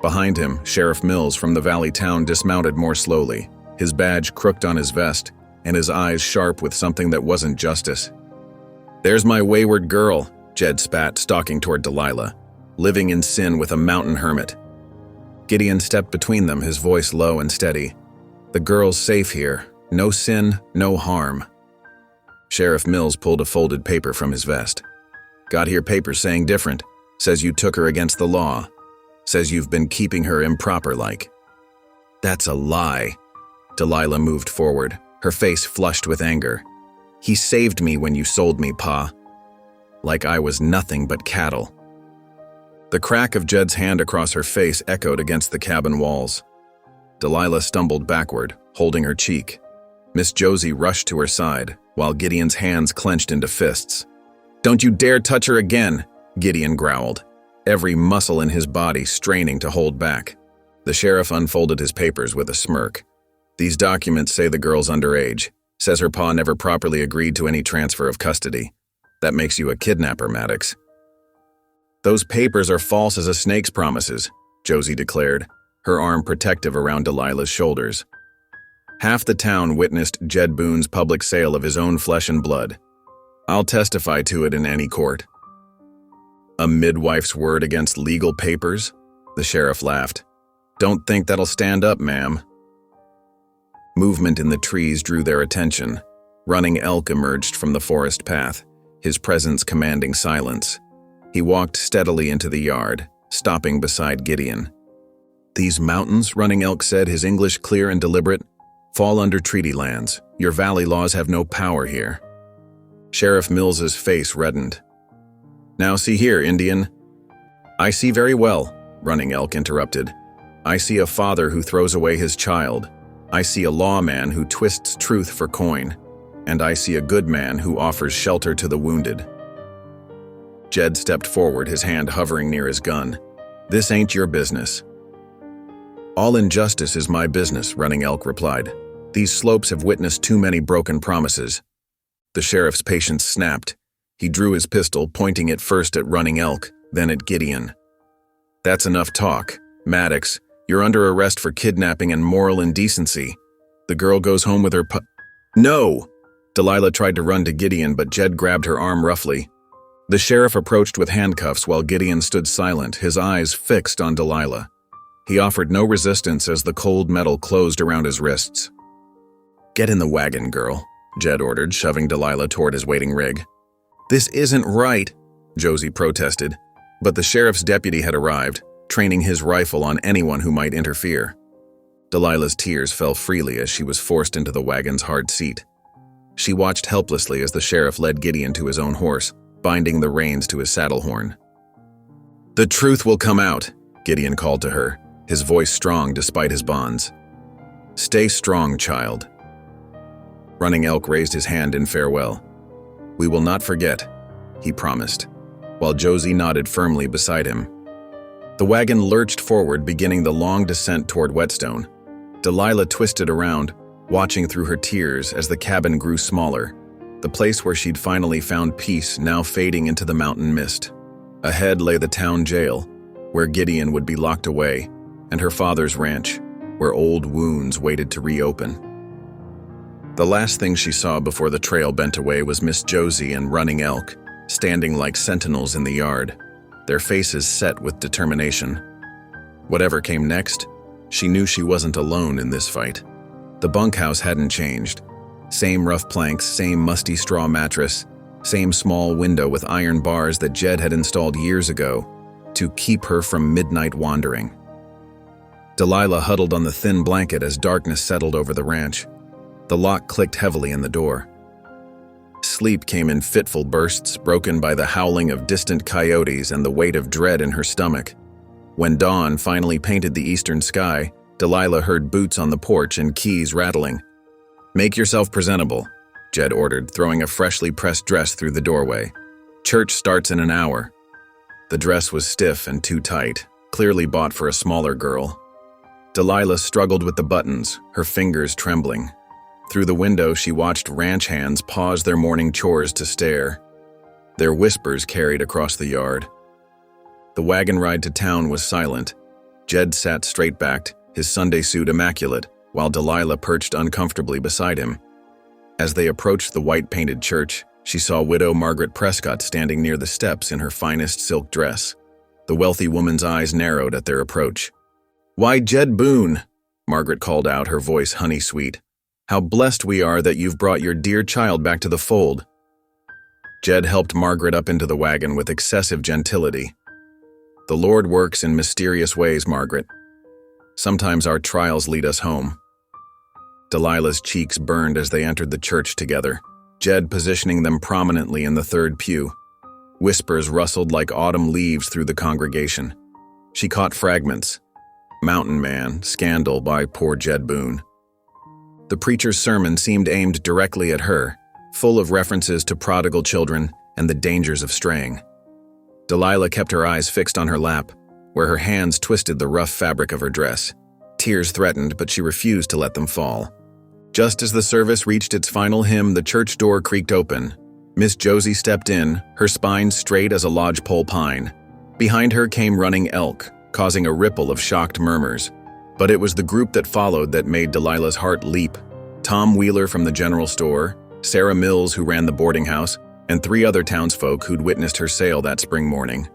Behind him, Sheriff Mills from the valley town dismounted more slowly, his badge crooked on his vest and his eyes sharp with something that wasn't justice. "There's my wayward girl," Jed spat, stalking toward Delilah, living in sin with a mountain hermit. Gideon stepped between them, his voice low and steady. "The girl's safe here. No sin, no harm." Sheriff Mills pulled a folded paper from his vest. "Got here papers saying different. Says you took her against the law. Says you've been keeping her improper-like." "That's a lie." Delilah moved forward, her face flushed with anger. "He saved me when you sold me, Pa. Like I was nothing but cattle." The crack of Jed's hand across her face echoed against the cabin walls. Delilah stumbled backward, holding her cheek. Miss Josie rushed to her side, while Gideon's hands clenched into fists. "Don't you dare touch her again," Gideon growled, every muscle in his body straining to hold back. The sheriff unfolded his papers with a smirk. "These documents say the girl's underage. Says her pa never properly agreed to any transfer of custody. That makes you a kidnapper, Maddox." "Those papers are false as a snake's promises," Josie declared, her arm protective around Delilah's shoulders. "Half the town witnessed Jed Boone's public sale of his own flesh and blood. I'll testify to it in any court." "A midwife's word against legal papers?" The sheriff laughed. "Don't think that'll stand up, ma'am." Movement in the trees drew their attention. Running elk emerged from the forest path, his presence commanding silence. He walked steadily into the yard, stopping beside Gideon. "These mountains," Running Elk said, his English clear and deliberate, Fall under treaty lands. Your valley laws have no power here." Sheriff Mills's face reddened. "Now see here, Indian." "I see very well," Running Elk interrupted. "I see a father who throws away his child. I see a lawman who twists truth for coin. And I see a good man who offers shelter to the wounded." Jed stepped forward, his hand hovering near his gun. "This ain't your business." "All injustice is my business," Running Elk replied. "These slopes have witnessed too many broken promises." The sheriff's patience snapped. He drew his pistol, pointing it first at Running Elk, then at Gideon. "That's enough talk. Maddox, you're under arrest for kidnapping and moral indecency. The girl goes home with her No! Delilah tried to run to Gideon, but Jed grabbed her arm roughly. The sheriff approached with handcuffs while Gideon stood silent, his eyes fixed on Delilah. He offered no resistance as the cold metal closed around his wrists. "Get in the wagon, girl," Jed ordered, shoving Delilah toward his waiting rig. "This isn't right," Josie protested, but the sheriff's deputy had arrived, training his rifle on anyone who might interfere. Delilah's tears fell freely as she was forced into the wagon's hard seat. She watched helplessly as the sheriff led Gideon to his own horse, binding the reins to his saddle horn. "The truth will come out," Gideon called to her, his voice strong despite his bonds. "Stay strong, child." Running Elk raised his hand in farewell. "We will not forget," he promised, while Josie nodded firmly beside him. The wagon lurched forward, beginning the long descent toward Whetstone. Delilah twisted around, watching through her tears as the cabin grew smaller, the place where she'd finally found peace now fading into the mountain mist. Ahead lay the town jail, where Gideon would be locked away, and her father's ranch, where old wounds waited to reopen. The last thing she saw before the trail bent away was Miss Josie and Running Elk, standing like sentinels in the yard, their faces set with determination. Whatever came next, she knew she wasn't alone in this fight. The bunkhouse hadn't changed. Same rough planks, same musty straw mattress, same small window with iron bars that Jed had installed years ago to keep her from midnight wandering. Delilah huddled on the thin blanket as darkness settled over the ranch. The lock clicked heavily in the door. Sleep came in fitful bursts, broken by the howling of distant coyotes and the weight of dread in her stomach. When dawn finally painted the eastern sky, Delilah heard boots on the porch and keys rattling. "Make yourself presentable," Jed ordered, throwing a freshly pressed dress through the doorway. "Church starts in an hour." The dress was stiff and too tight, clearly bought for a smaller girl. Delilah struggled with the buttons, her fingers trembling. Through the window, she watched ranch hands pause their morning chores to stare. Their whispers carried across the yard. The wagon ride to town was silent. Jed sat straight-backed, his Sunday suit immaculate, while Delilah perched uncomfortably beside him. As they approached the white-painted church, she saw widow Margaret Prescott standing near the steps in her finest silk dress. The wealthy woman's eyes narrowed at their approach. "Why, Jed Boone," Margaret called out, her voice honey-sweet. "How blessed we are that you've brought your dear child back to the fold." Jed helped Margaret up into the wagon with excessive gentility. "The Lord works in mysterious ways, Margaret. Sometimes our trials lead us home." Delilah's cheeks burned as they entered the church together, Jed positioning them prominently in the third pew. Whispers rustled like autumn leaves through the congregation. She caught fragments. "Mountain Man, scandal by poor Jed Boone." The preacher's sermon seemed aimed directly at her, full of references to prodigal children and the dangers of straying. Delilah kept her eyes fixed on her lap, where her hands twisted the rough fabric of her dress. Tears threatened, but she refused to let them fall. Just as the service reached its final hymn, the church door creaked open. Miss Josie stepped in, her spine straight as a lodgepole pine. Behind her came Running Elk, causing a ripple of shocked murmurs. But it was the group that followed that made Delilah's heart leap. Tom Wheeler from the general store, Sarah Mills who ran the boarding house, and 3 other townsfolk who'd witnessed her sail that spring morning.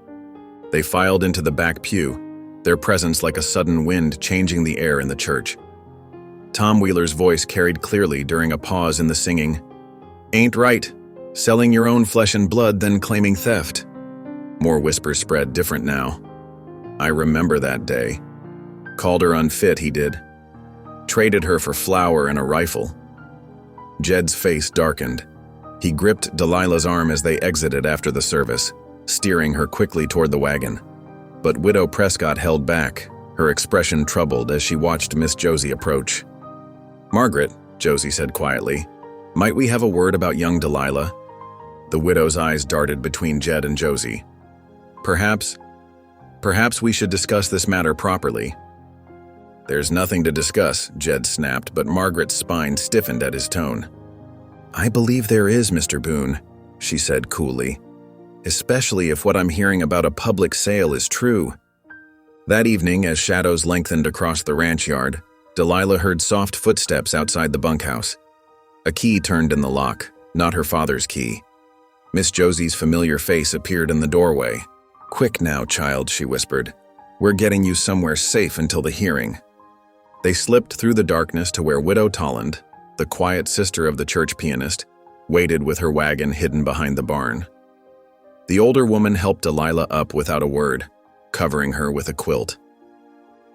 They filed into the back pew, their presence like a sudden wind changing the air in the church. Tom Wheeler's voice carried clearly during a pause in the singing. "Ain't right. Selling your own flesh and blood, then claiming theft." More whispers spread, different now. "I remember that day. Called her unfit, he did. Traded her for flour and a rifle. Jed's face darkened. He gripped Delilah's arm as they exited after the service, steering her quickly toward the wagon. But Widow Prescott held back, her expression troubled as she watched Miss Josie approach. "Margaret," Josie said quietly, "might we have a word about young Delilah?" The widow's eyes darted between Jed and Josie. Perhaps we should discuss this matter properly." "There's nothing to discuss," Jed snapped, but Margaret's spine stiffened at his tone. "I believe there is, Mr. Boone," she said coolly, "especially if what I'm hearing about a public sale is true." That evening, as shadows lengthened across the ranch yard, Delilah heard soft footsteps outside the bunkhouse. A key turned in the lock, not her father's key. Miss Josie's familiar face appeared in the doorway. "Quick now, child," she whispered. "We're getting you somewhere safe until the hearing." They slipped through the darkness to where Widow Tolland, the quiet sister of the church pianist, waited with her wagon hidden behind the barn. The older woman helped Delilah up without a word, covering her with a quilt.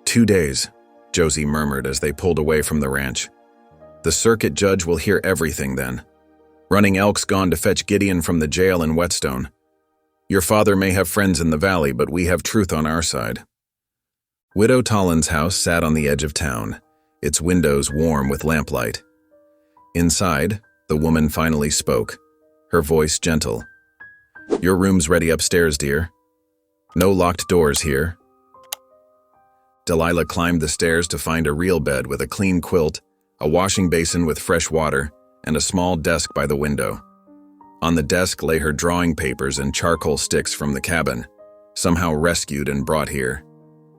2 days, Josie murmured as they pulled away from the ranch. "The circuit judge will hear everything then. Running Elk's gone to fetch Gideon from the jail in Whetstone. Your father may have friends in the valley, but we have truth on our side." Widow Tolland's house sat on the edge of town, its windows warm with lamplight. Inside, the woman finally spoke, her voice gentle. "Your room's ready upstairs, dear. No locked doors here." Delilah climbed the stairs to find a real bed with a clean quilt, a washing basin with fresh water, and a small desk by the window. On the desk lay her drawing papers and charcoal sticks from the cabin, somehow rescued and brought here.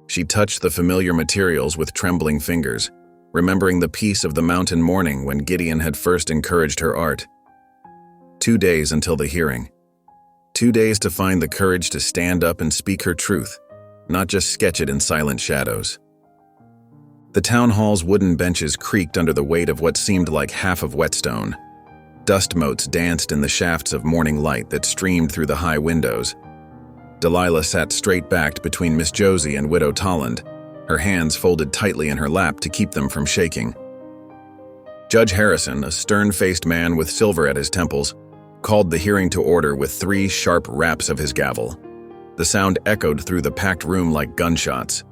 She touched the familiar materials with trembling fingers, remembering the peace of the mountain morning when Gideon had first encouraged her art. 2 days until the hearing. 2 days to find the courage to stand up and speak her truth, not just sketch it in silent shadows. The town hall's wooden benches creaked under the weight of what seemed like half of Whetstone. Dust motes danced in the shafts of morning light that streamed through the high windows. Delilah sat straight-backed between Miss Josie and Widow Tolland, her hands folded tightly in her lap to keep them from shaking. Judge Harrison, a stern-faced man with silver at his temples, called the hearing to order with 3 sharp raps of his gavel. The sound echoed through the packed room like gunshots.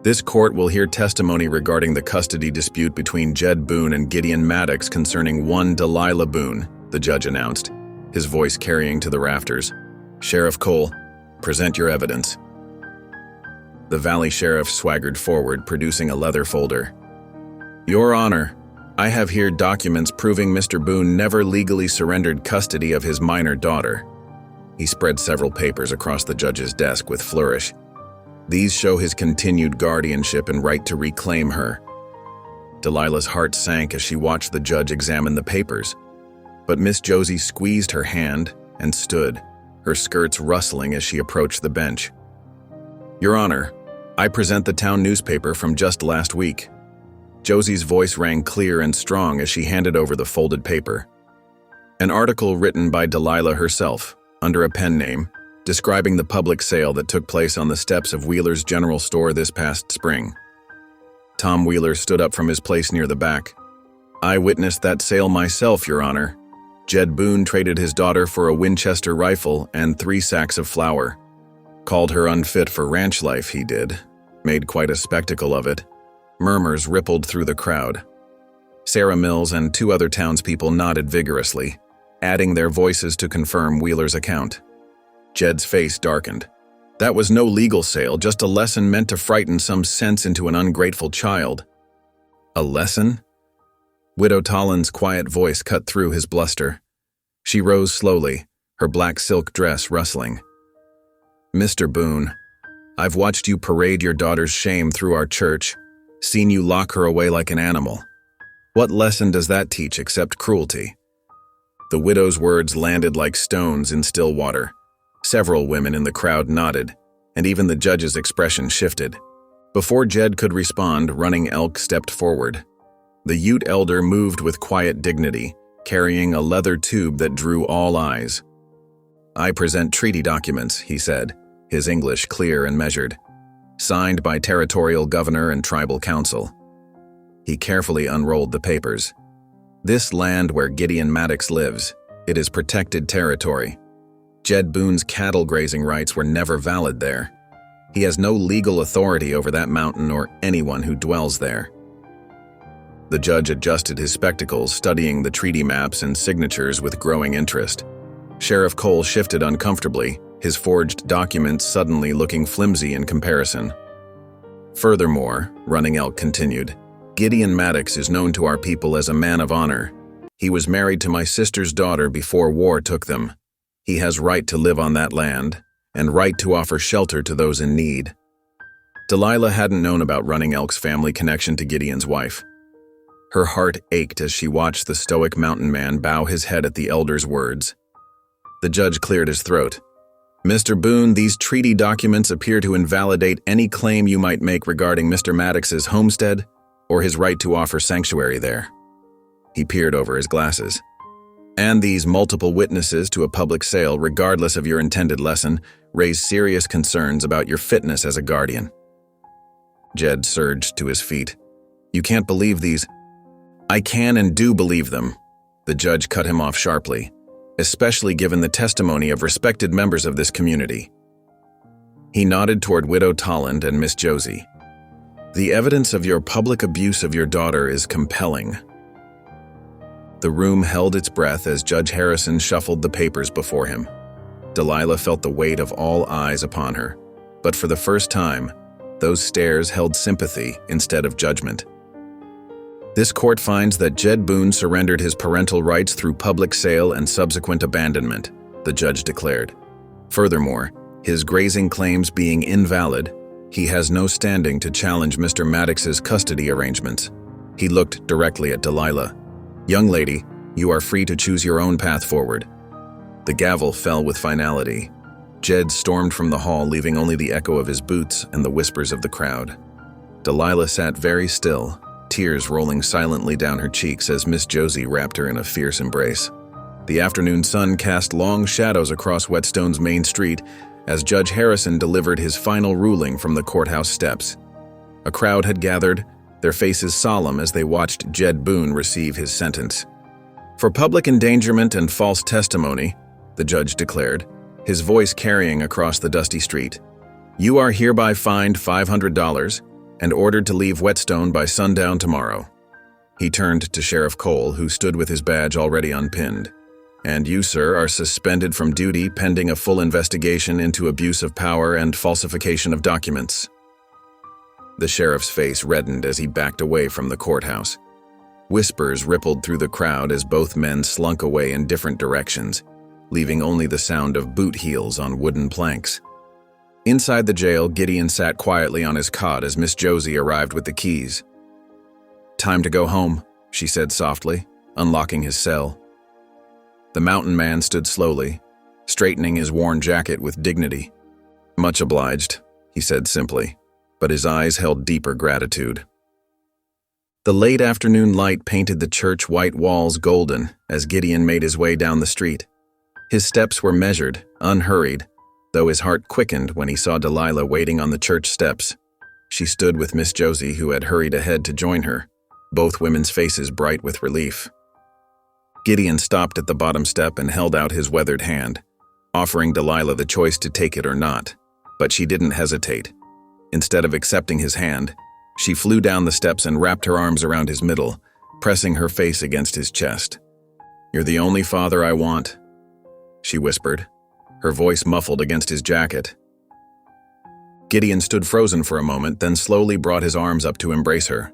"This court will hear testimony regarding the custody dispute between Jed Boone and Gideon Maddox concerning one Delilah Boone," the judge announced, his voice carrying to the rafters. "Sheriff Cole, present your evidence." The valley sheriff swaggered forward, producing a leather folder. "Your Honor, I have here documents proving Mr. Boone never legally surrendered custody of his minor daughter." He spread several papers across the judge's desk with flourish. "These show his continued guardianship and right to reclaim her." Delilah's heart sank as she watched the judge examine the papers. But Miss Josie squeezed her hand and stood, her skirts rustling as she approached the bench. "Your Honor, I present the town newspaper from just last week." Josie's voice rang clear and strong as she handed over the folded paper. An article written by Delilah herself, under a pen name, describing the public sale that took place on the steps of Wheeler's General Store this past spring. Tom Wheeler stood up from his place near the back. "I witnessed that sale myself, Your Honor. Jed Boone traded his daughter for a Winchester rifle and 3 sacks of flour. Called her unfit for ranch life, he did. Made quite a spectacle of it." Murmurs rippled through the crowd. Sarah Mills and 2 other townspeople nodded vigorously, adding their voices to confirm Wheeler's account. Jed's face darkened. "That was no legal sale, just a lesson meant to frighten some sense into an ungrateful child." "A lesson?" Widow Tolland's quiet voice cut through his bluster. She rose slowly, her black silk dress rustling. "Mr. Boone, I've watched you parade your daughter's shame through our church, seen you lock her away like an animal. What lesson does that teach except cruelty?" The widow's words landed like stones in still water. Several women in the crowd nodded, and even the judge's expression shifted. Before Jed could respond, Running Elk stepped forward. The Ute elder moved with quiet dignity, carrying a leather tube that drew all eyes. "I present treaty documents," he said, his English clear and measured, "signed by territorial governor and tribal council." He carefully unrolled the papers. This land where Gideon Maddox lives, it is protected territory. Jed Boone's cattle grazing rights were never valid there. He has no legal authority over that mountain or anyone who dwells there. The judge adjusted his spectacles, studying the treaty maps and signatures with growing interest. Sheriff Cole shifted uncomfortably, his forged documents suddenly looking flimsy in comparison. Furthermore, Running Elk continued, Gideon Maddox is known to our people as a man of honor. He was married to my sister's daughter before war took them. He has right to live on that land, and right to offer shelter to those in need. Delilah hadn't known about Running Elk's family connection to Gideon's wife. Her heart ached as she watched the stoic mountain man bow his head at the elder's words. The judge cleared his throat. Mr. Boone, these treaty documents appear to invalidate any claim you might make regarding Mr. Maddox's homestead or his right to offer sanctuary there. He peered over his glasses. And these multiple witnesses to a public sale, regardless of your intended lesson, raise serious concerns about your fitness as a guardian. Jed surged to his feet. You can't believe these. I can and do believe them. The judge cut him off sharply, especially given the testimony of respected members of this community. He nodded toward Widow Tolland and Miss Josie. The evidence of your public abuse of your daughter is compelling. The room held its breath as Judge Harrison shuffled the papers before him. Delilah felt the weight of all eyes upon her, but for the first time, those stares held sympathy instead of judgment. This court finds that Jed Boone surrendered his parental rights through public sale and subsequent abandonment, the judge declared. Furthermore, his grazing claims being invalid, he has no standing to challenge Mr. Maddox's custody arrangements. He looked directly at Delilah. Young lady, you are free to choose your own path forward. The gavel fell with finality. Jed stormed from the hall, leaving only the echo of his boots and the whispers of the crowd. Delilah sat very still, tears rolling silently down her cheeks as Miss Josie wrapped her in a fierce embrace. The afternoon sun cast long shadows across Whetstone's main street as Judge Harrison delivered his final ruling from the courthouse steps. A crowd had gathered, their faces solemn as they watched Jed Boone receive his sentence. For public endangerment and false testimony, the judge declared, his voice carrying across the dusty street, you are hereby fined $500 and ordered to leave Whetstone by sundown tomorrow. He turned to Sheriff Cole, who stood with his badge already unpinned. And you, sir, are suspended from duty pending a full investigation into abuse of power and falsification of documents. The sheriff's face reddened as he backed away from the courthouse. Whispers rippled through the crowd as both men slunk away in different directions, leaving only the sound of boot heels on wooden planks. Inside the jail, Gideon sat quietly on his cot as Miss Josie arrived with the keys. Time to go home, she said softly, unlocking his cell. The mountain man stood slowly, straightening his worn jacket with dignity. Much obliged, he said simply, but his eyes held deeper gratitude. The late afternoon light painted the church white walls golden as Gideon made his way down the street. His steps were measured, unhurried, though his heart quickened when he saw Delilah waiting on the church steps. She stood with Miss Josie, who had hurried ahead to join her, both women's faces bright with relief. Gideon stopped at the bottom step and held out his weathered hand, offering Delilah the choice to take it or not, but she didn't hesitate. Instead of accepting his hand, she flew down the steps and wrapped her arms around his middle, pressing her face against his chest. You're the only father I want, she whispered, her voice muffled against his jacket. Gideon stood frozen for a moment, then slowly brought his arms up to embrace her.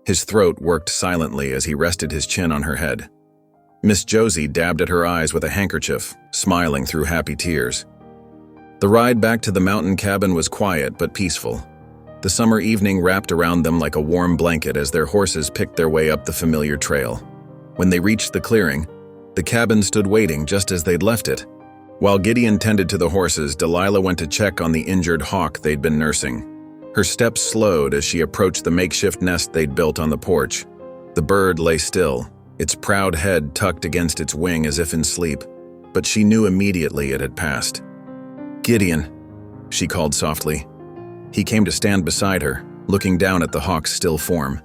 His throat worked silently as he rested his chin on her head. Miss Josie dabbed at her eyes with a handkerchief, smiling through happy tears. The ride back to the mountain cabin was quiet but peaceful. The summer evening wrapped around them like a warm blanket as their horses picked their way up the familiar trail. When they reached the clearing, the cabin stood waiting just as they'd left it. While Gideon tended to the horses, Delilah went to check on the injured hawk they'd been nursing. Her steps slowed as she approached the makeshift nest they'd built on the porch. The bird lay still, its proud head tucked against its wing as if in sleep, but she knew immediately it had passed. Gideon, she called softly. He came to stand beside her, looking down at the hawk's still form.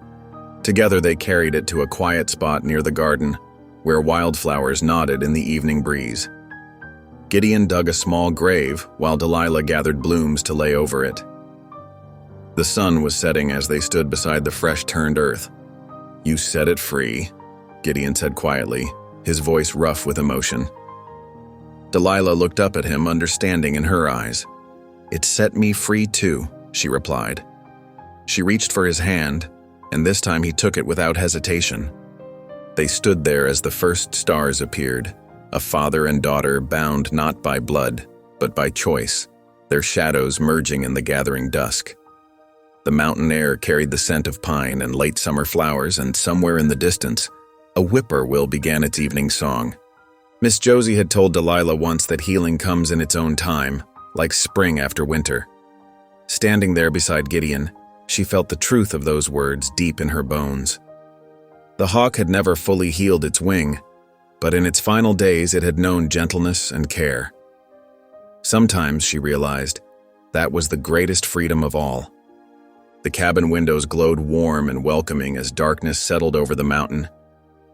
Together they carried it to a quiet spot near the garden, where wildflowers nodded in the evening breeze. Gideon dug a small grave while Delilah gathered blooms to lay over it. The sun was setting as they stood beside the fresh-turned earth. "You set it free," Gideon said quietly, his voice rough with emotion. Delilah looked up at him, understanding in her eyes. "It set me free too," she replied. She reached for his hand, and this time he took it without hesitation. They stood there as the first stars appeared, a father and daughter bound not by blood, but by choice, their shadows merging in the gathering dusk. The mountain air carried the scent of pine and late summer flowers, and somewhere in the distance, a whippoorwill began its evening song. Miss Josie had told Delilah once that healing comes in its own time, like spring after winter. Standing there beside Gideon, she felt the truth of those words deep in her bones. The hawk had never fully healed its wing, but in its final days it had known gentleness and care. Sometimes, she realized, that was the greatest freedom of all. The cabin windows glowed warm and welcoming as darkness settled over the mountain.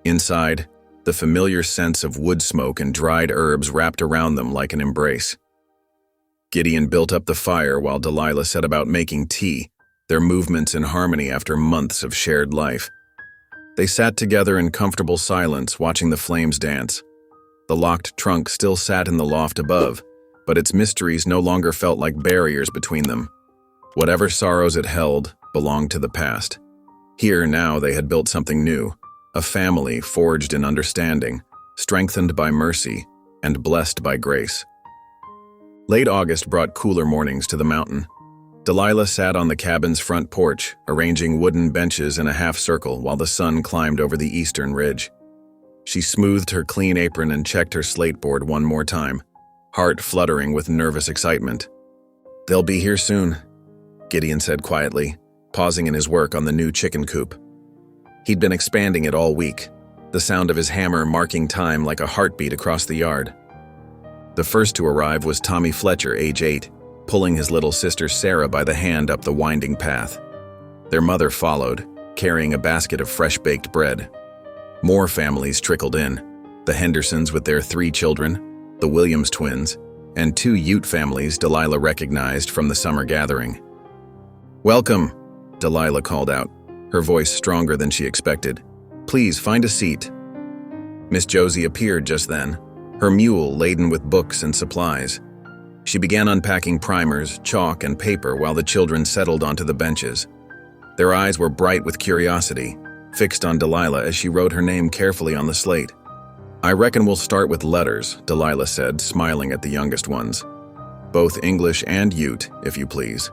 Inside, the familiar sense of wood smoke and dried herbs wrapped around them like an embrace. Gideon built up the fire while Delilah set about making tea, their movements in harmony after months of shared life. They sat together in comfortable silence, watching the flames dance. The locked trunk still sat in the loft above, but its mysteries no longer felt like barriers between them. Whatever sorrows it held belonged to the past. Here now they had built something new, a family forged in understanding, strengthened by mercy, and blessed by grace. Late August brought cooler mornings to the mountain. Delilah sat on the cabin's front porch, arranging wooden benches in a half circle while the sun climbed over the eastern ridge. She smoothed her clean apron and checked her slate board one more time, heart fluttering with nervous excitement. "They'll be here soon," Gideon said quietly, pausing in his work on the new chicken coop. He'd been expanding it all week, the sound of his hammer marking time like a heartbeat across the yard. The first to arrive was Tommy Fletcher, age 8, pulling his little sister Sarah by the hand up the winding path. Their mother followed, carrying a basket of fresh-baked bread. More families trickled in, the Hendersons with their 3 children, the Williams twins, and 2 Ute families Delilah recognized from the summer gathering. "Welcome," Delilah called out, her voice stronger than she expected. "Please find a seat." Miss Josie appeared just then, her mule laden with books and supplies. She began unpacking primers, chalk, and paper while the children settled onto the benches. Their eyes were bright with curiosity, fixed on Delilah as she wrote her name carefully on the slate. "I reckon we'll start with letters," Delilah said, smiling at the youngest ones. "Both English and Ute, if you please."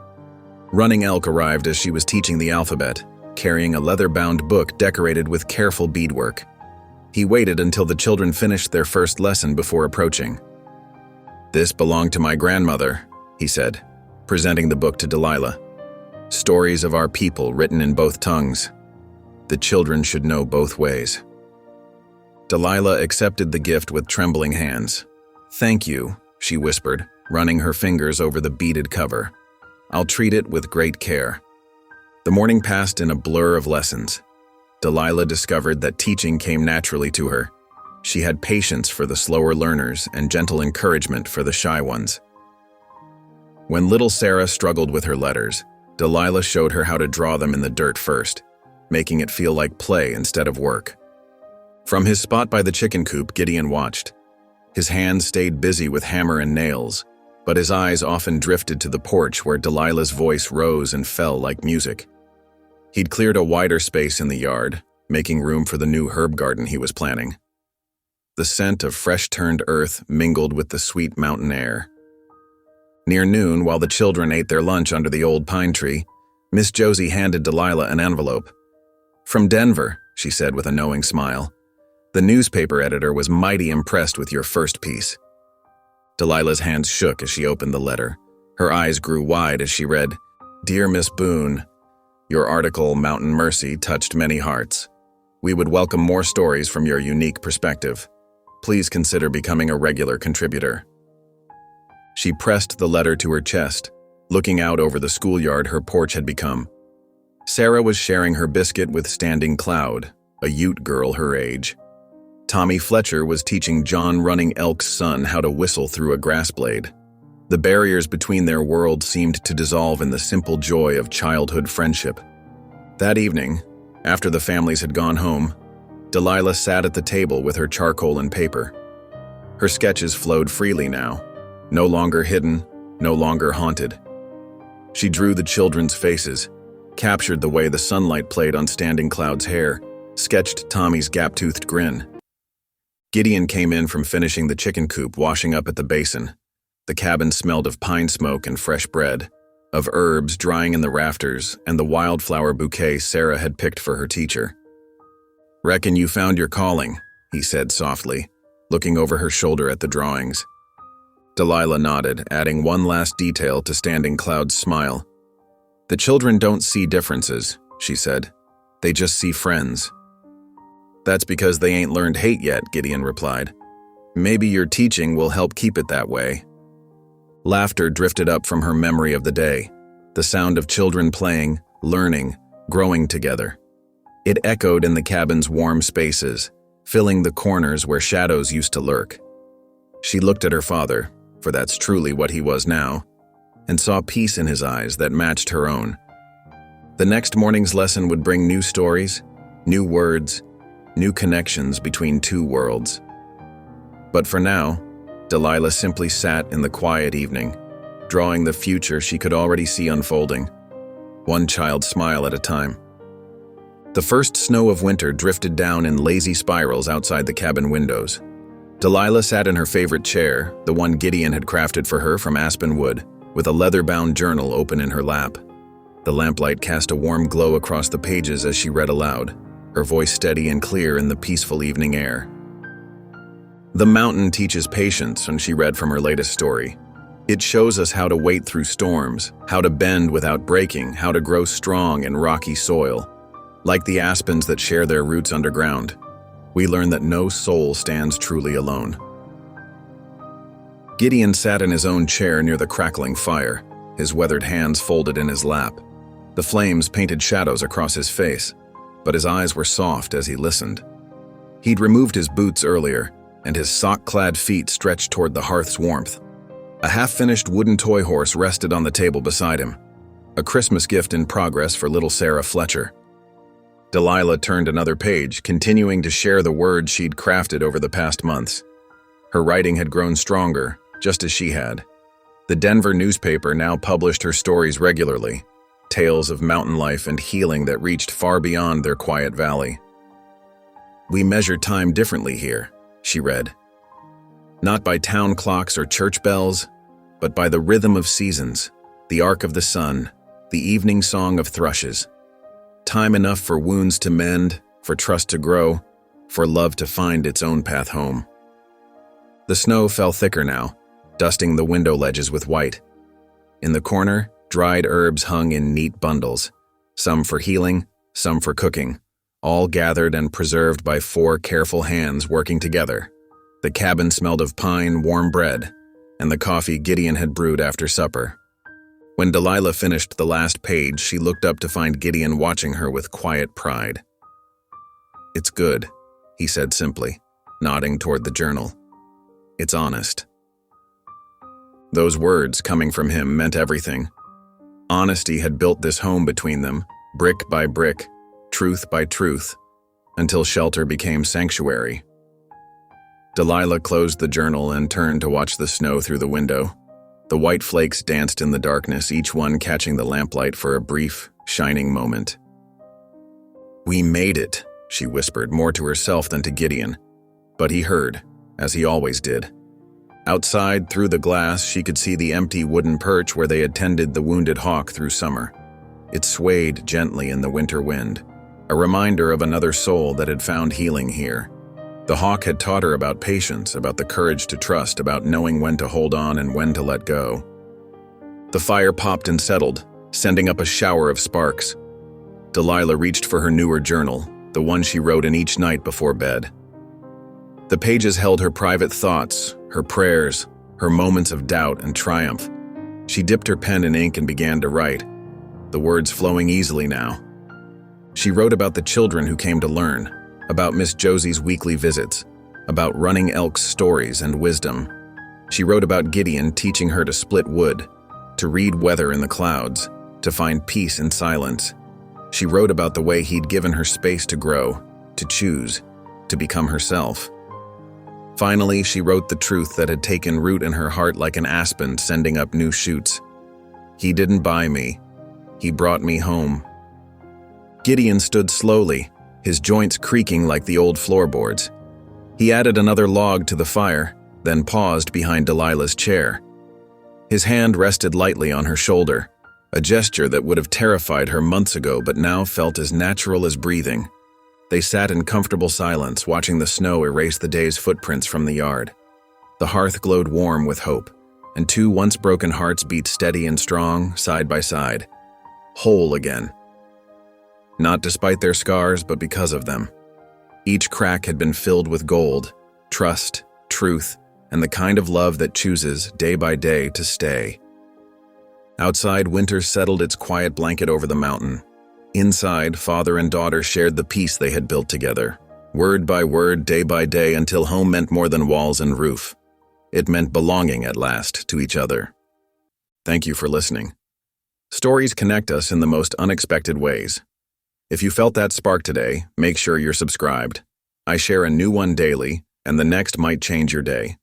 Running Elk arrived as she was teaching the alphabet, carrying a leather-bound book decorated with careful beadwork. He waited until the children finished their first lesson before approaching. "This belonged to my grandmother," he said, presenting the book to Delilah. "Stories of our people written in both tongues. The children should know both ways." Delilah accepted the gift with trembling hands. "Thank you," she whispered, running her fingers over the beaded cover. "I'll treat it with great care." The morning passed in a blur of lessons. Delilah discovered that teaching came naturally to her. She had patience for the slower learners and gentle encouragement for the shy ones. When little Sarah struggled with her letters, Delilah showed her how to draw them in the dirt first, making it feel like play instead of work. From his spot by the chicken coop, Gideon watched. His hands stayed busy with hammer and nails, but his eyes often drifted to the porch where Delilah's voice rose and fell like music. He'd cleared a wider space in the yard, making room for the new herb garden he was planning. The scent of fresh-turned earth mingled with the sweet mountain air. Near noon, while the children ate their lunch under the old pine tree, Miss Josie handed Delilah an envelope. "From Denver," she said with a knowing smile. "The newspaper editor was mighty impressed with your first piece." Delilah's hands shook as she opened the letter. Her eyes grew wide as she read, "Dear Miss Boone, your article, Mountain Mercy, touched many hearts. We would welcome more stories from your unique perspective. Please consider becoming a regular contributor." She pressed the letter to her chest, looking out over the schoolyard her porch had become. Sarah was sharing her biscuit with Standing Cloud, a Ute girl her age. Tommy Fletcher was teaching John Running Elk's son how to whistle through a grass blade. The barriers between their worlds seemed to dissolve in the simple joy of childhood friendship. That evening, after the families had gone home, Delilah sat at the table with her charcoal and paper. Her sketches flowed freely now, no longer hidden, no longer haunted. She drew the children's faces, captured the way the sunlight played on Standing Cloud's hair, sketched Tommy's gap-toothed grin. Gideon came in from finishing the chicken coop, washing up at the basin. The cabin smelled of pine smoke and fresh bread, of herbs drying in the rafters, and the wildflower bouquet Sarah had picked for her teacher. "Reckon you found your calling," he said softly, looking over her shoulder at the drawings. Delilah nodded, adding one last detail to Standing Cloud's smile. "The children don't see differences," she said. "They just see friends." "That's because they ain't learned hate yet," Gideon replied. "Maybe your teaching will help keep it that way." Laughter drifted up from her memory of the day, the sound of children playing, learning, growing together. It echoed in the cabin's warm spaces, filling the corners where shadows used to lurk. She looked at her father, for that's truly what he was now, and saw peace in his eyes that matched her own. The next morning's lesson would bring new stories, new words, new connections between two worlds. But for now, Delilah simply sat in the quiet evening, drawing the future she could already see unfolding, one child's smile at a time. The first snow of winter drifted down in lazy spirals outside the cabin windows. Delilah sat in her favorite chair, the one Gideon had crafted for her from aspen wood, with a leather-bound journal open in her lap. The lamplight cast a warm glow across the pages as she read aloud, her voice steady and clear in the peaceful evening air. "The mountain teaches patience," and she read from her latest story. "It shows us how to wait through storms, how to bend without breaking, how to grow strong in rocky soil. Like the aspens that share their roots underground, we learn that no soul stands truly alone." Gideon sat in his own chair near the crackling fire, his weathered hands folded in his lap. The flames painted shadows across his face, but his eyes were soft as he listened. He'd removed his boots earlier, and his sock-clad feet stretched toward the hearth's warmth. A half-finished wooden toy horse rested on the table beside him, a Christmas gift in progress for little Sarah Fletcher. Delilah turned another page, continuing to share the words she'd crafted over the past months. Her writing had grown stronger, just as she had. The Denver newspaper now published her stories regularly, tales of mountain life and healing that reached far beyond their quiet valley. "We measure time differently here," she read. "Not by town clocks or church bells, but by the rhythm of seasons, the arc of the sun, the evening song of thrushes. Time enough for wounds to mend, for trust to grow, for love to find its own path home." The snow fell thicker now, dusting the window ledges with white. In the corner, dried herbs hung in neat bundles, some for healing, some for cooking, all gathered and preserved by 4 careful hands working together. The cabin smelled of pine, warm bread, and the coffee Gideon had brewed after supper. When Delilah finished the last page, she looked up to find Gideon watching her with quiet pride. "It's good," he said simply, nodding toward the journal. "It's honest." Those words, coming from him, meant everything. Honesty had built this home between them, brick by brick, truth by truth, until shelter became sanctuary. Delilah closed the journal and turned to watch the snow through the window. The white flakes danced in the darkness, each one catching the lamplight for a brief, shining moment. "We made it," she whispered, more to herself than to Gideon. But he heard, as he always did. Outside, through the glass, she could see the empty wooden perch where they had tended the wounded hawk through summer. It swayed gently in the winter wind, a reminder of another soul that had found healing here. The hawk had taught her about patience, about the courage to trust, about knowing when to hold on and when to let go. The fire popped and settled, sending up a shower of sparks. Delilah reached for her newer journal, the one she wrote in each night before bed. The pages held her private thoughts, her prayers, her moments of doubt and triumph. She dipped her pen in ink and began to write, the words flowing easily now, She wrote about the children who came to learn, about Miss Josie's weekly visits, about running elk's stories and wisdom. She wrote about Gideon teaching her to split wood, to read weather in the clouds, to find peace in silence. She wrote about the way he'd given her space to grow, to choose, to become herself. Finally, she wrote the truth that had taken root in her heart like an aspen sending up new shoots. He didn't buy me. He brought me home. Gideon stood slowly, his joints creaking like the old floorboards. He added another log to the fire, then paused behind Delilah's chair. His hand rested lightly on her shoulder, a gesture that would have terrified her months ago but now felt as natural as breathing. They sat in comfortable silence, watching the snow erase the day's footprints from the yard. The hearth glowed warm with hope, and two once-broken hearts beat steady and strong, side by side. Whole again. Not despite their scars, but because of them. Each crack had been filled with gold, trust, truth, and the kind of love that chooses, day by day, to stay. Outside, winter settled its quiet blanket over the mountain. Inside, father and daughter shared the peace they had built together, word by word, day by day, until home meant more than walls and roof. It meant belonging at last to each other. Thank you for listening. Stories connect us in the most unexpected ways. If you felt that spark today, make sure you're subscribed. I share a new one daily, and the next might change your day.